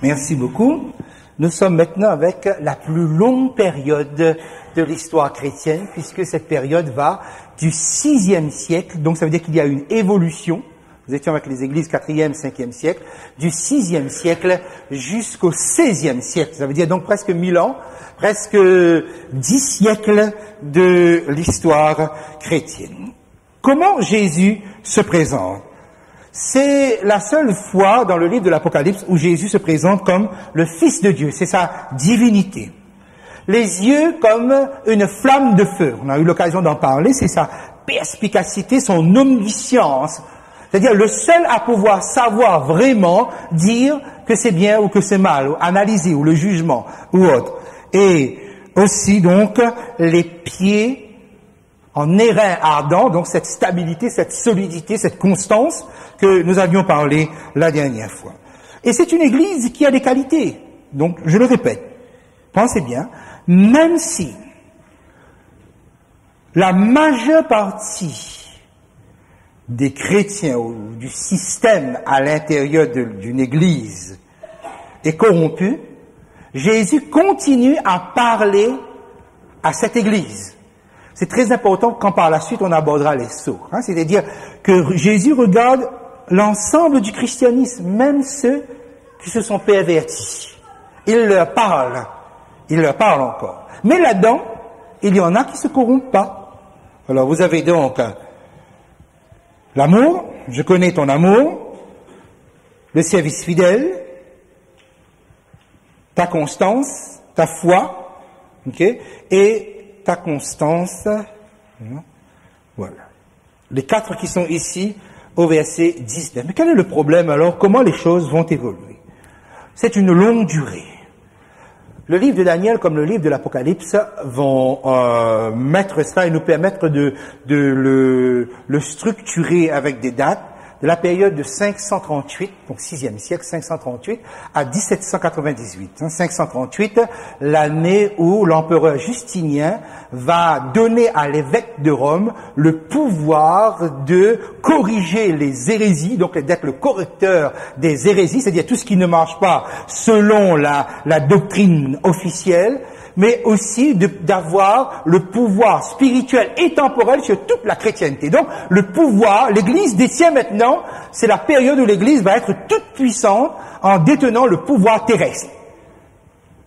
Merci beaucoup. Nous sommes maintenant avec la plus longue période de l'histoire chrétienne, puisque cette période va du 6e siècle, donc ça veut dire qu'il y a une évolution. Nous étions avec les églises 4e, 5e siècle, du 6e siècle jusqu'au 16e siècle. Ça veut dire donc presque 1000 ans, presque 10 siècles de l'histoire chrétienne. Comment Jésus se présente? C'est la seule fois dans le livre de l'Apocalypse où Jésus se présente comme le Fils de Dieu. C'est sa divinité. Les yeux comme une flamme de feu. On a eu l'occasion d'en parler. C'est sa perspicacité, son omniscience. C'est-à-dire le seul à pouvoir savoir vraiment dire que c'est bien ou que c'est mal, ou analyser, ou le jugement, ou autre. Et aussi donc les pieds en airain ardent, donc cette stabilité, cette solidité, cette constance que nous avions parlé la dernière fois. Et c'est une église qui a des qualités. Donc, je le répète, pensez bien, même si la majeure partie des chrétiens ou du système à l'intérieur d'une église est corrompu, Jésus continue à parler à cette église. C'est très important quand par la suite on abordera les sourds. C'est-à-dire que Jésus regarde l'ensemble du christianisme, même ceux qui se sont pervertis. Il leur parle encore. Mais là-dedans, il y en a qui se corrompent pas. Alors vous avez donc l'amour, je connais ton amour, le service fidèle, ta constance, ta foi, okay, et ta constance, voilà. Les 4 qui sont ici au verset 19. Mais quel est le problème alors? Comment les choses vont évoluer? C'est une longue durée. Le livre de Daniel, comme le livre de l'Apocalypse, vont mettre cela et nous permettre de le structurer avec des dates de la période de 538, donc 6e siècle, 538, à 1798. 538, l'année où l'empereur Justinien va donner à l'évêque de Rome le pouvoir de corriger les hérésies, donc d'être le correcteur des hérésies, c'est-à-dire tout ce qui ne marche pas selon la doctrine officielle, mais aussi d'avoir le pouvoir spirituel et temporel sur toute la chrétienté. Donc, le pouvoir, l'Église détient maintenant, c'est la période où l'Église va être toute puissante en détenant le pouvoir terrestre.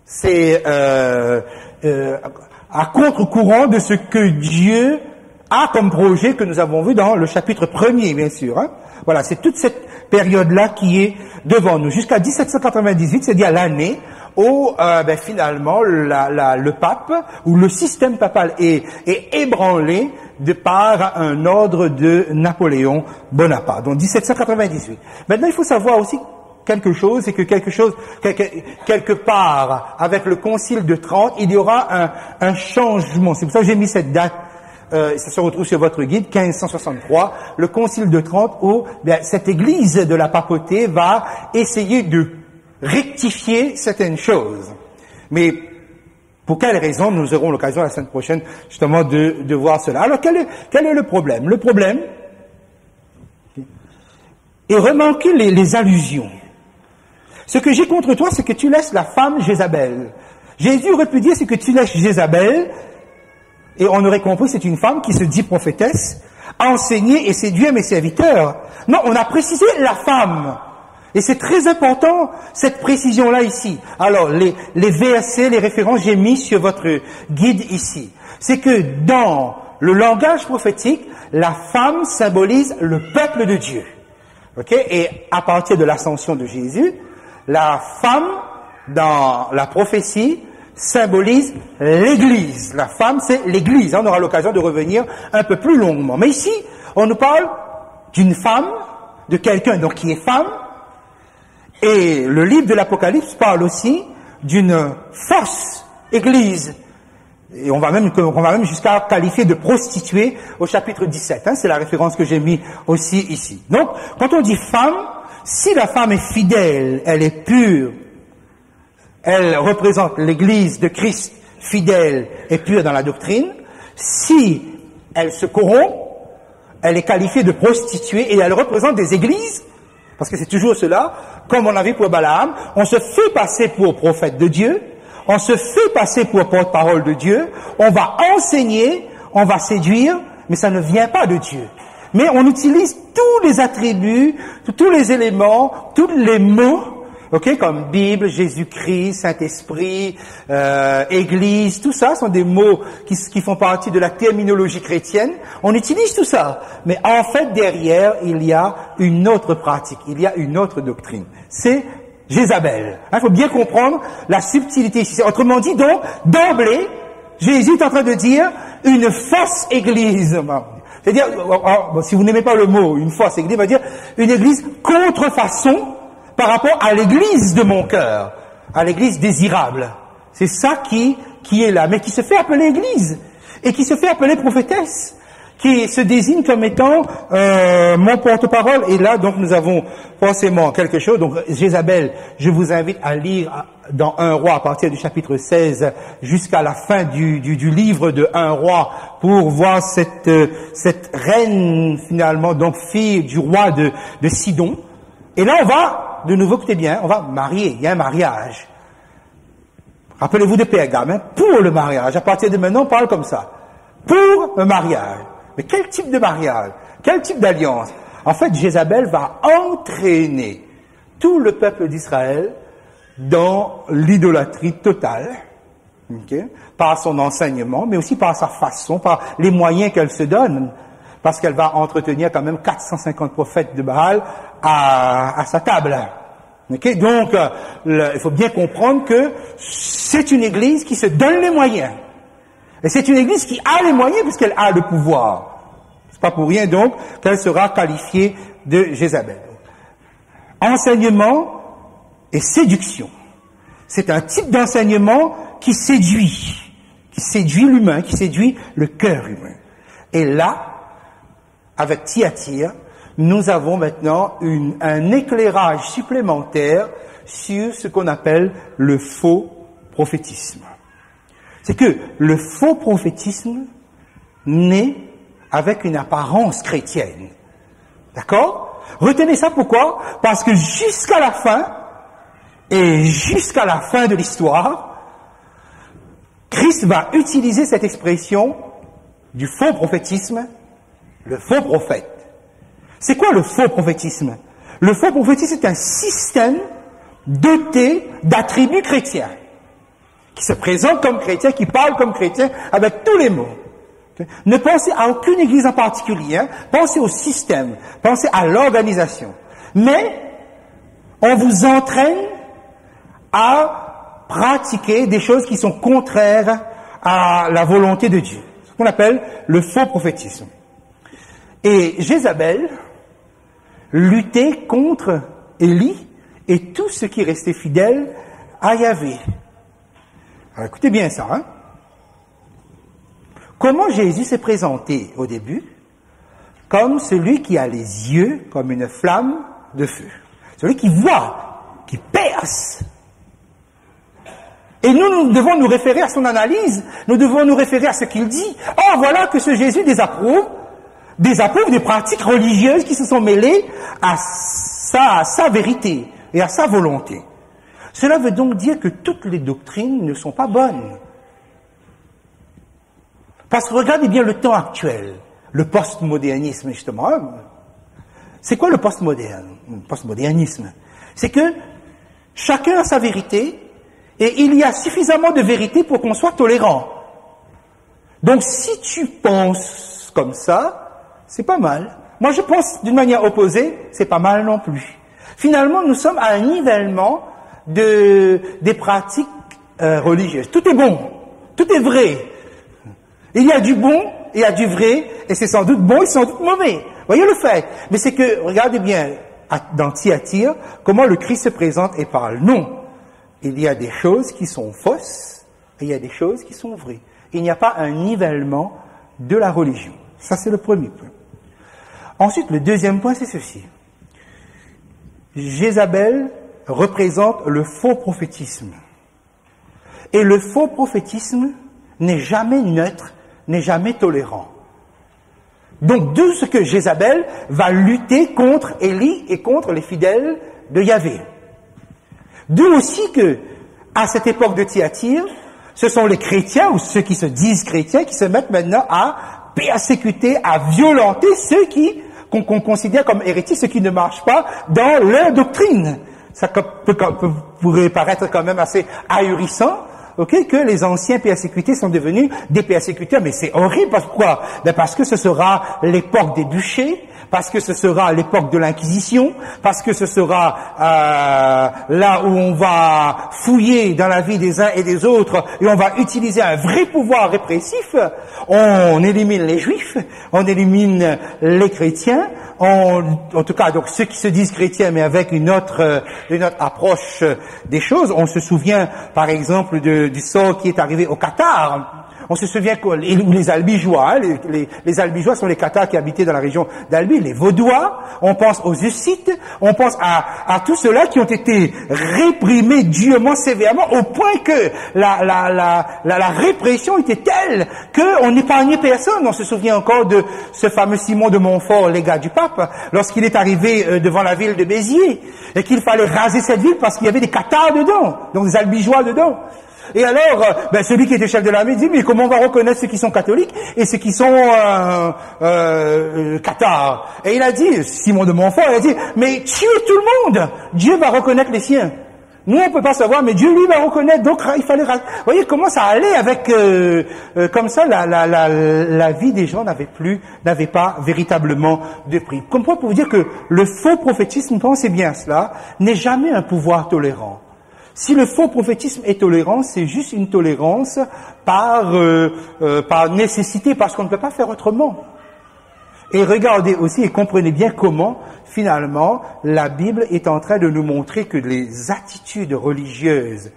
C'est à contre-courant de ce que Dieu a comme projet que nous avons vu dans le chapitre 1er, bien sûr. Voilà, c'est toute cette période-là qui est devant nous. Jusqu'à 1798, c'est-à-dire l'année où finalement le pape ou le système papal est ébranlé de par un ordre de Napoléon Bonaparte. Donc 1798. Maintenant, il faut savoir aussi quelque chose, c'est que quelque part, avec le Concile de Trente, il y aura un changement. C'est pour ça que j'ai mis cette date. Ça se retrouve sur votre guide, 1563, le Concile de Trente, où cette Église de la papauté va essayer de rectifier certaines choses. Mais pour quelles raisons, nous aurons l'occasion la semaine prochaine justement de voir cela. Alors quel est le problème? Le problème est remarquer les allusions. Ce que j'ai contre toi, c'est que tu laisses la femme Jézabel. Jésus aurait pu dire, c'est que tu laisses Jézabel, et on aurait compris, c'est une femme qui se dit prophétesse, enseigner et séduire mes serviteurs. Non, on a précisé la femme. Et c'est très important, cette précision-là ici. Alors, les versets, les références, j'ai mis sur votre guide ici. C'est que dans le langage prophétique, la femme symbolise le peuple de Dieu. Okay? Et à partir de l'ascension de Jésus, la femme, dans la prophétie, symbolise l'Église. La femme, c'est l'Église. On aura l'occasion de revenir un peu plus longuement. Mais ici, on nous parle d'une femme, de quelqu'un donc qui est femme, et le livre de l'Apocalypse parle aussi d'une fausse Église, Et on va même jusqu'à qualifier de prostituée au chapitre 17. C'est la référence que j'ai mis aussi ici. Donc, quand on dit femme, si la femme est fidèle, elle est pure, elle représente l'Église de Christ fidèle et pure dans la doctrine. Si elle se corrompt, elle est qualifiée de prostituée et elle représente des églises, parce que c'est toujours cela, comme on a vu pour Balaam, on se fait passer pour prophète de Dieu, on se fait passer pour porte-parole de Dieu, on va enseigner, on va séduire, mais ça ne vient pas de Dieu. Mais on utilise tous les attributs, tous les éléments, tous les mots, comme Bible, Jésus-Christ, Saint-Esprit, Église, tout ça sont des mots qui font partie de la terminologie chrétienne. On utilise tout ça, mais en fait derrière il y a une autre pratique, il y a une autre doctrine. C'est Jézabel. Il faut bien comprendre la subtilité ici. Autrement dit, donc, d'emblée, Jésus est en train de dire une fausse église. C'est-à-dire, si vous n'aimez pas le mot, une fausse église, on va dire une église contrefaçon par rapport à l'église de mon cœur, à l'église désirable. C'est ça qui est là, mais qui se fait appeler église, et qui se fait appeler prophétesse, qui se désigne comme étant mon porte-parole. Et là, donc, nous avons forcément quelque chose. Donc, Jézabel, je vous invite à lire dans 1 Roi, à partir du chapitre 16, jusqu'à la fin du livre de 1 Roi, pour voir cette reine, finalement, donc fille du roi de Sidon. Et là, on va, de nouveau, écoutez bien, on va marier. Il y a un mariage. Rappelez-vous de Pergame, pour le mariage. À partir de maintenant, on parle comme ça. Pour le mariage. Mais quel type de mariage? Quel type d'alliance? En fait, Jézabel va entraîner tout le peuple d'Israël dans l'idolâtrie totale, par son enseignement, mais aussi par sa façon, par les moyens qu'elle se donne, parce qu'elle va entretenir quand même 450 prophètes de Baal à sa table. Donc, il faut bien comprendre que c'est une église qui se donne les moyens. Et c'est une église qui a les moyens puisqu'elle a le pouvoir. C'est pas pour rien donc qu'elle sera qualifiée de Jézabel. Enseignement et séduction. C'est un type d'enseignement qui séduit l'humain, qui séduit le cœur humain. Et là, avec Thyatire, nous avons maintenant un éclairage supplémentaire sur ce qu'on appelle le faux prophétisme. C'est que le faux prophétisme naît avec une apparence chrétienne. D'accord? Retenez ça pourquoi? Parce que jusqu'à la fin de l'histoire, Christ va utiliser cette expression du faux prophétisme, le faux prophète. C'est quoi le faux prophétisme? Le faux prophétisme est un système doté d'attributs chrétiens, qui se présente comme chrétien, qui parle comme chrétien, avec tous les mots. Ne pensez à aucune église en particulier, pensez au système, pensez à l'organisation. Mais, on vous entraîne à pratiquer des choses qui sont contraires à la volonté de Dieu. Ce qu'on appelle le faux prophétisme. Et Jézabel luttait contre Élie et tout ce qui restait fidèle à Yahvé. Alors écoutez bien ça, Comment Jésus s'est présenté au début? Comme celui qui a les yeux comme une flamme de feu. Celui qui voit, qui perce. Et nous devons nous référer à son analyse, nous devons nous référer à ce qu'il dit. Oh, voilà que ce Jésus désapprouve des pratiques religieuses qui se sont mêlées à sa vérité et à sa volonté. Cela veut donc dire que toutes les doctrines ne sont pas bonnes. Parce que regardez bien le temps actuel, le postmodernisme justement. C'est quoi le postmodernisme? C'est que chacun a sa vérité et il y a suffisamment de vérité pour qu'on soit tolérant. Donc si tu penses comme ça, c'est pas mal. Moi je pense d'une manière opposée, c'est pas mal non plus. Finalement, nous sommes à un nivellement des pratiques religieuses. Tout est bon, tout est vrai. Il y a du bon, il y a du vrai, et c'est sans doute bon et sans doute mauvais. Voyez le fait. Mais c'est que, regardez bien, dans Thyatire, comment le Christ se présente et parle. Non. Il y a des choses qui sont fausses, et il y a des choses qui sont vraies. Il n'y a pas un nivellement de la religion. Ça, c'est le premier point. Ensuite, le deuxième point, c'est ceci. Jézabel représente le faux prophétisme. Et le faux prophétisme n'est jamais neutre, n'est jamais tolérant. Donc, d'où ce que Jézabel va lutter contre Élie et contre les fidèles de Yahvé. D'où aussi que, à cette époque de Thyatire, ce sont les chrétiens, ou ceux qui se disent chrétiens, qui se mettent maintenant à persécuter, à violenter ceux qu'on considère comme hérétiques, ceux qui ne marchent pas dans leur doctrine. Ça pourrait paraître quand même assez ahurissant, que les anciens persécutés sont devenus des persécuteurs, mais c'est horrible. Pourquoi? Parce que ce sera l'époque des bûchers, parce que ce sera l'époque de l'Inquisition, parce que ce sera là où on va fouiller dans la vie des uns et des autres et on va utiliser un vrai pouvoir répressif. On élimine les Juifs, on élimine les chrétiens, en tout cas donc ceux qui se disent chrétiens mais avec une autre approche des choses. On se souvient par exemple du sort qui est arrivé au Qatar. On se souvient que les Albigeois, les Albigeois sont les Cathares qui habitaient dans la région d'Albi, les Vaudois, on pense aux Hussites, on pense à tous ceux-là qui ont été réprimés durement, sévèrement, au point que la répression était telle qu'on n'épargnait personne. On se souvient encore de ce fameux Simon de Montfort, légat du pape, lorsqu'il est arrivé devant la ville de Béziers, et qu'il fallait raser cette ville parce qu'il y avait des Cathares dedans, donc des Albigeois dedans. Et alors, celui qui était chef de l'armée dit, mais comment on va reconnaître ceux qui sont catholiques et ceux qui sont cathares? Et il a dit, Simon de Montfort, il a dit, mais tuez tout le monde, Dieu va reconnaître les siens. Nous, on peut pas savoir, mais Dieu, lui, va reconnaître. Donc, il fallait... Vous voyez comment ça allait avec... comme ça, la vie des gens n'avait pas véritablement de prix. Comme quoi, pour vous dire que le faux prophétisme, pensez bien cela, n'est jamais un pouvoir tolérant. Si le faux prophétisme est tolérant, c'est juste une tolérance par nécessité, parce qu'on ne peut pas faire autrement. Et regardez aussi et comprenez bien comment, finalement, la Bible est en train de nous montrer que les attitudes religieuses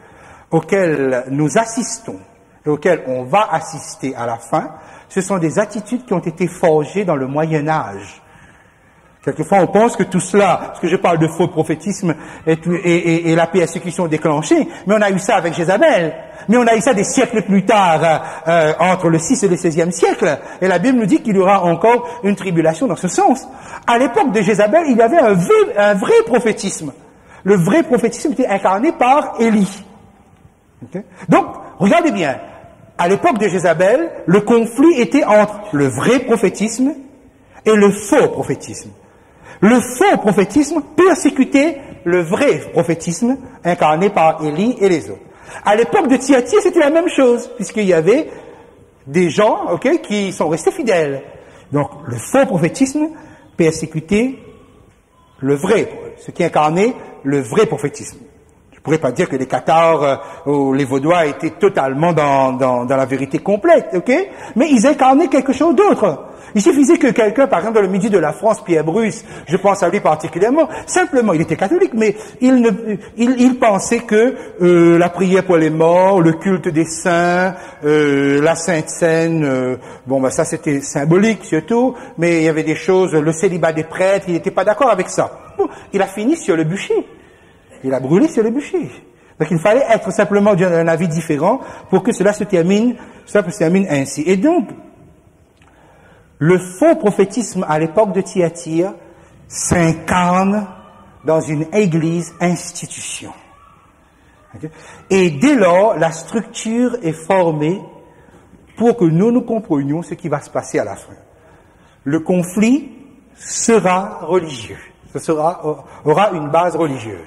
auxquelles nous assistons et auxquelles on va assister à la fin, ce sont des attitudes qui ont été forgées dans le Moyen-Âge. Quelquefois, on pense que tout cela, parce que je parle de faux prophétisme et la persécution déclenchée, mais on a eu ça avec Jézabel. Mais on a eu ça des siècles plus tard, entre le 6 et le 16e siècle. Et la Bible nous dit qu'il y aura encore une tribulation dans ce sens. À l'époque de Jézabel, il y avait un vrai prophétisme. Le vrai prophétisme était incarné par Élie. Okay? Donc, regardez bien. À l'époque de Jézabel, le conflit était entre le vrai prophétisme et le faux prophétisme. Le faux prophétisme persécutait le vrai prophétisme incarné par Élie et les autres. À l'époque de Thyatire, c'était la même chose, puisqu'il y avait des gens qui sont restés fidèles. Donc, le faux prophétisme persécutait le vrai, ce qui incarnait le vrai prophétisme. Je ne pourrais pas dire que les Cathares ou les Vaudois étaient totalement dans la vérité complète, mais ils incarnaient quelque chose d'autre. Il suffisait que quelqu'un, par exemple, dans le midi de la France, Pierre Bruce, je pense à lui particulièrement, simplement, il était catholique, mais il pensait que la prière pour les morts, le culte des saints, la Sainte Seine, ça c'était symbolique surtout, mais il y avait des choses, le célibat des prêtres, il n'était pas d'accord avec ça. Bon, il a fini sur le bûcher. Il a brûlé sur le bûcher. Donc il fallait être simplement d'un avis différent pour que cela se termine ainsi. Et donc, le faux prophétisme à l'époque de Thyatire s'incarne dans une église institution. Et dès lors, la structure est formée pour que nous comprenions ce qui va se passer à la fin. Le conflit sera religieux. Aura une base religieuse.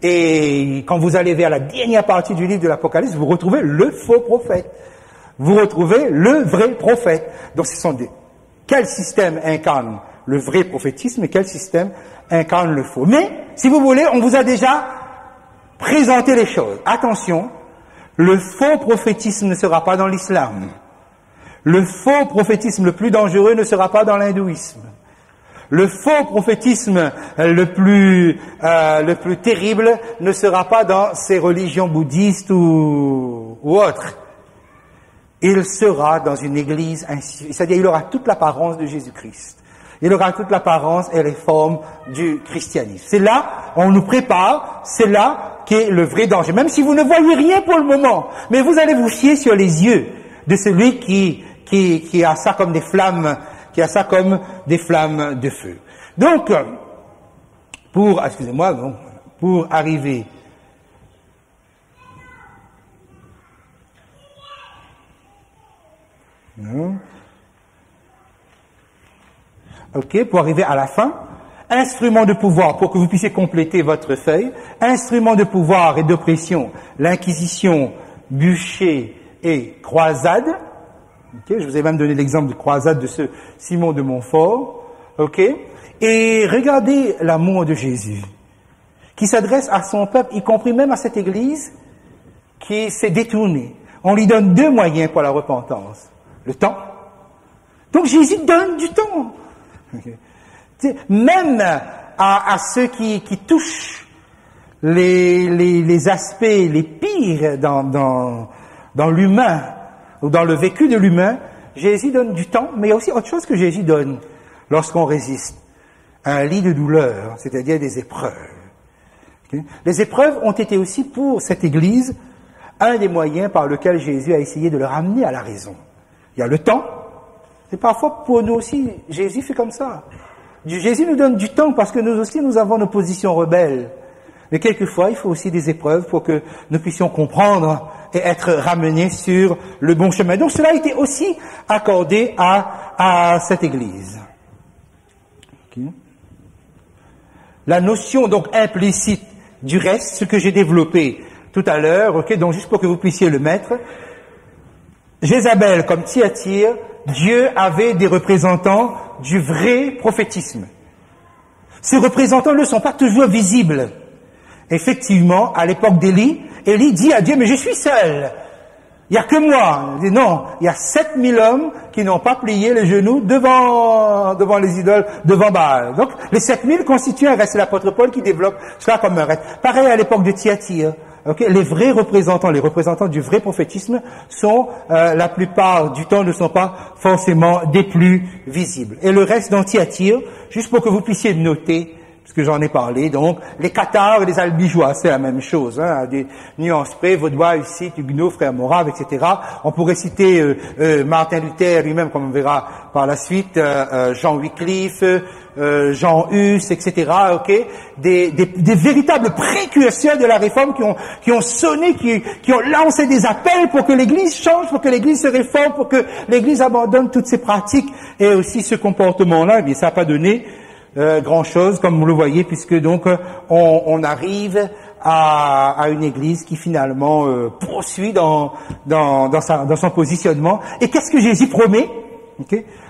Et quand vous allez vers la dernière partie du livre de l'Apocalypse, vous retrouvez le faux prophète. Vous retrouvez le vrai prophète. Donc ce sont quel système incarne le vrai prophétisme et quel système incarne le faux. Mais, si vous voulez, on vous a déjà présenté les choses. Attention, le faux prophétisme ne sera pas dans l'islam. Le faux prophétisme le plus dangereux ne sera pas dans l'hindouisme. Le faux prophétisme le plus terrible ne sera pas dans ces religions bouddhistes ou autres. il sera dans une église, c'est-à-dire il aura toute l'apparence de Jésus-Christ. Il aura toute l'apparence et les formes du christianisme. C'est là, on nous prépare, c'est là qu'est le vrai danger. Même si vous ne voyez rien pour le moment, mais vous allez vous fier sur les yeux de celui qui a ça comme des flammes, qui a ça comme des flammes de feu. Donc, pour arriver pour arriver à la fin, instrument de pouvoir, pour que vous puissiez compléter votre feuille, instrument de pouvoir et d'oppression, l'Inquisition, bûcher et croisade. Je vous ai même donné l'exemple de croisade de ce Simon de Montfort. Et regardez l'amour de Jésus, qui s'adresse à son peuple, y compris même à cette église qui s'est détournée. On lui donne 2 moyens pour la repentance. Le temps. Donc Jésus donne du temps. Même à ceux qui touchent les aspects les pires dans l'humain ou dans le vécu de l'humain, Jésus donne du temps, mais il y a aussi autre chose que Jésus donne lorsqu'on résiste. Un lit de douleur, c'est-à-dire des épreuves. Les épreuves ont été aussi pour cette Église un des moyens par lequel Jésus a essayé de le ramener à la raison. Il y a le temps, et parfois pour nous aussi, Jésus fait comme ça. Jésus nous donne du temps parce que nous aussi nous avons nos positions rebelles. Mais quelquefois, il faut aussi des épreuves pour que nous puissions comprendre et être ramenés sur le bon chemin. Donc cela a été aussi accordé à cette Église. La notion donc implicite du reste, ce que j'ai développé tout à l'heure, donc juste pour que vous puissiez le mettre. Jézabel comme Thyatire, Dieu avait des représentants du vrai prophétisme. Ces représentants ne sont pas toujours visibles. Effectivement, à l'époque d'Élie, Élie dit à Dieu, mais je suis seul. Il n'y a que moi. Il dit, non, il y a 7000 hommes qui n'ont pas plié les genoux devant les idoles, devant Baal. Donc, les 7000 constituent un reste. C'est l'apôtre Paul qui développe cela comme un reste. Pareil à l'époque de Thyatire. Les vrais représentants, les représentants du vrai prophétisme sont, la plupart du temps, ne sont pas forcément des plus visibles. Et le reste dans Thyatire, juste pour que vous puissiez noter, parce que j'en ai parlé, donc, les cathares et les albigeois, c'est la même chose, à des nuances près, Vaudois, Hussite, Huguenot, Frère Morave, etc. On pourrait citer Martin Luther lui-même, comme on verra par la suite, Jean Wycliffe, Jean Hus, etc. Des véritables précurseurs de la réforme qui ont sonné, qui ont lancé des appels pour que l'Église change, pour que l'Église se réforme, pour que l'Église abandonne toutes ces pratiques et aussi ce comportement-là. Eh bien, ça n'a pas donné grand chose, comme vous le voyez, puisque donc on arrive à une Église qui finalement poursuit dans son positionnement. Et qu'est-ce que Jésus promet?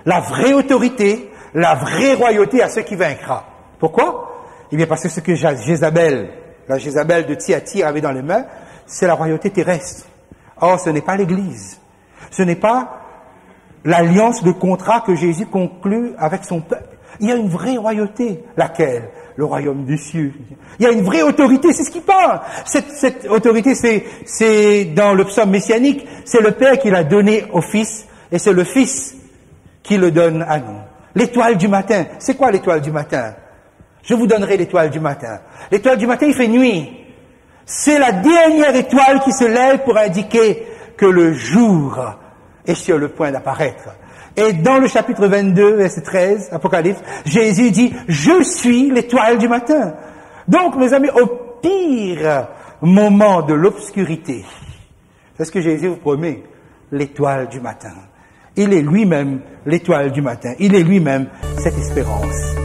La vraie autorité, la vraie royauté à ceux qui vaincra. Pourquoi? Eh bien parce que ce que la Jézabel de Thyatire avait dans les mains, c'est la royauté terrestre. Or, ce n'est pas l'Église. Ce n'est pas l'alliance, le contrat que Jésus conclut avec son peuple. Il y a une vraie royauté. Laquelle? Le royaume des cieux. Il y a une vraie autorité, c'est ce qui parle. Cette autorité, c'est dans le psaume messianique, c'est le Père qui l'a donné au Fils, et c'est le Fils qui le donne à nous. L'étoile du matin. C'est quoi l'étoile du matin? Je vous donnerai l'étoile du matin. L'étoile du matin, il fait nuit. C'est la dernière étoile qui se lève pour indiquer que le jour est sur le point d'apparaître. Et dans le chapitre 22, verset 13, Apocalypse, Jésus dit, je suis l'étoile du matin. Donc, mes amis, au pire moment de l'obscurité, c'est ce que Jésus vous promet, l'étoile du matin. Il est lui-même l'étoile du matin. Il est lui-même cette espérance.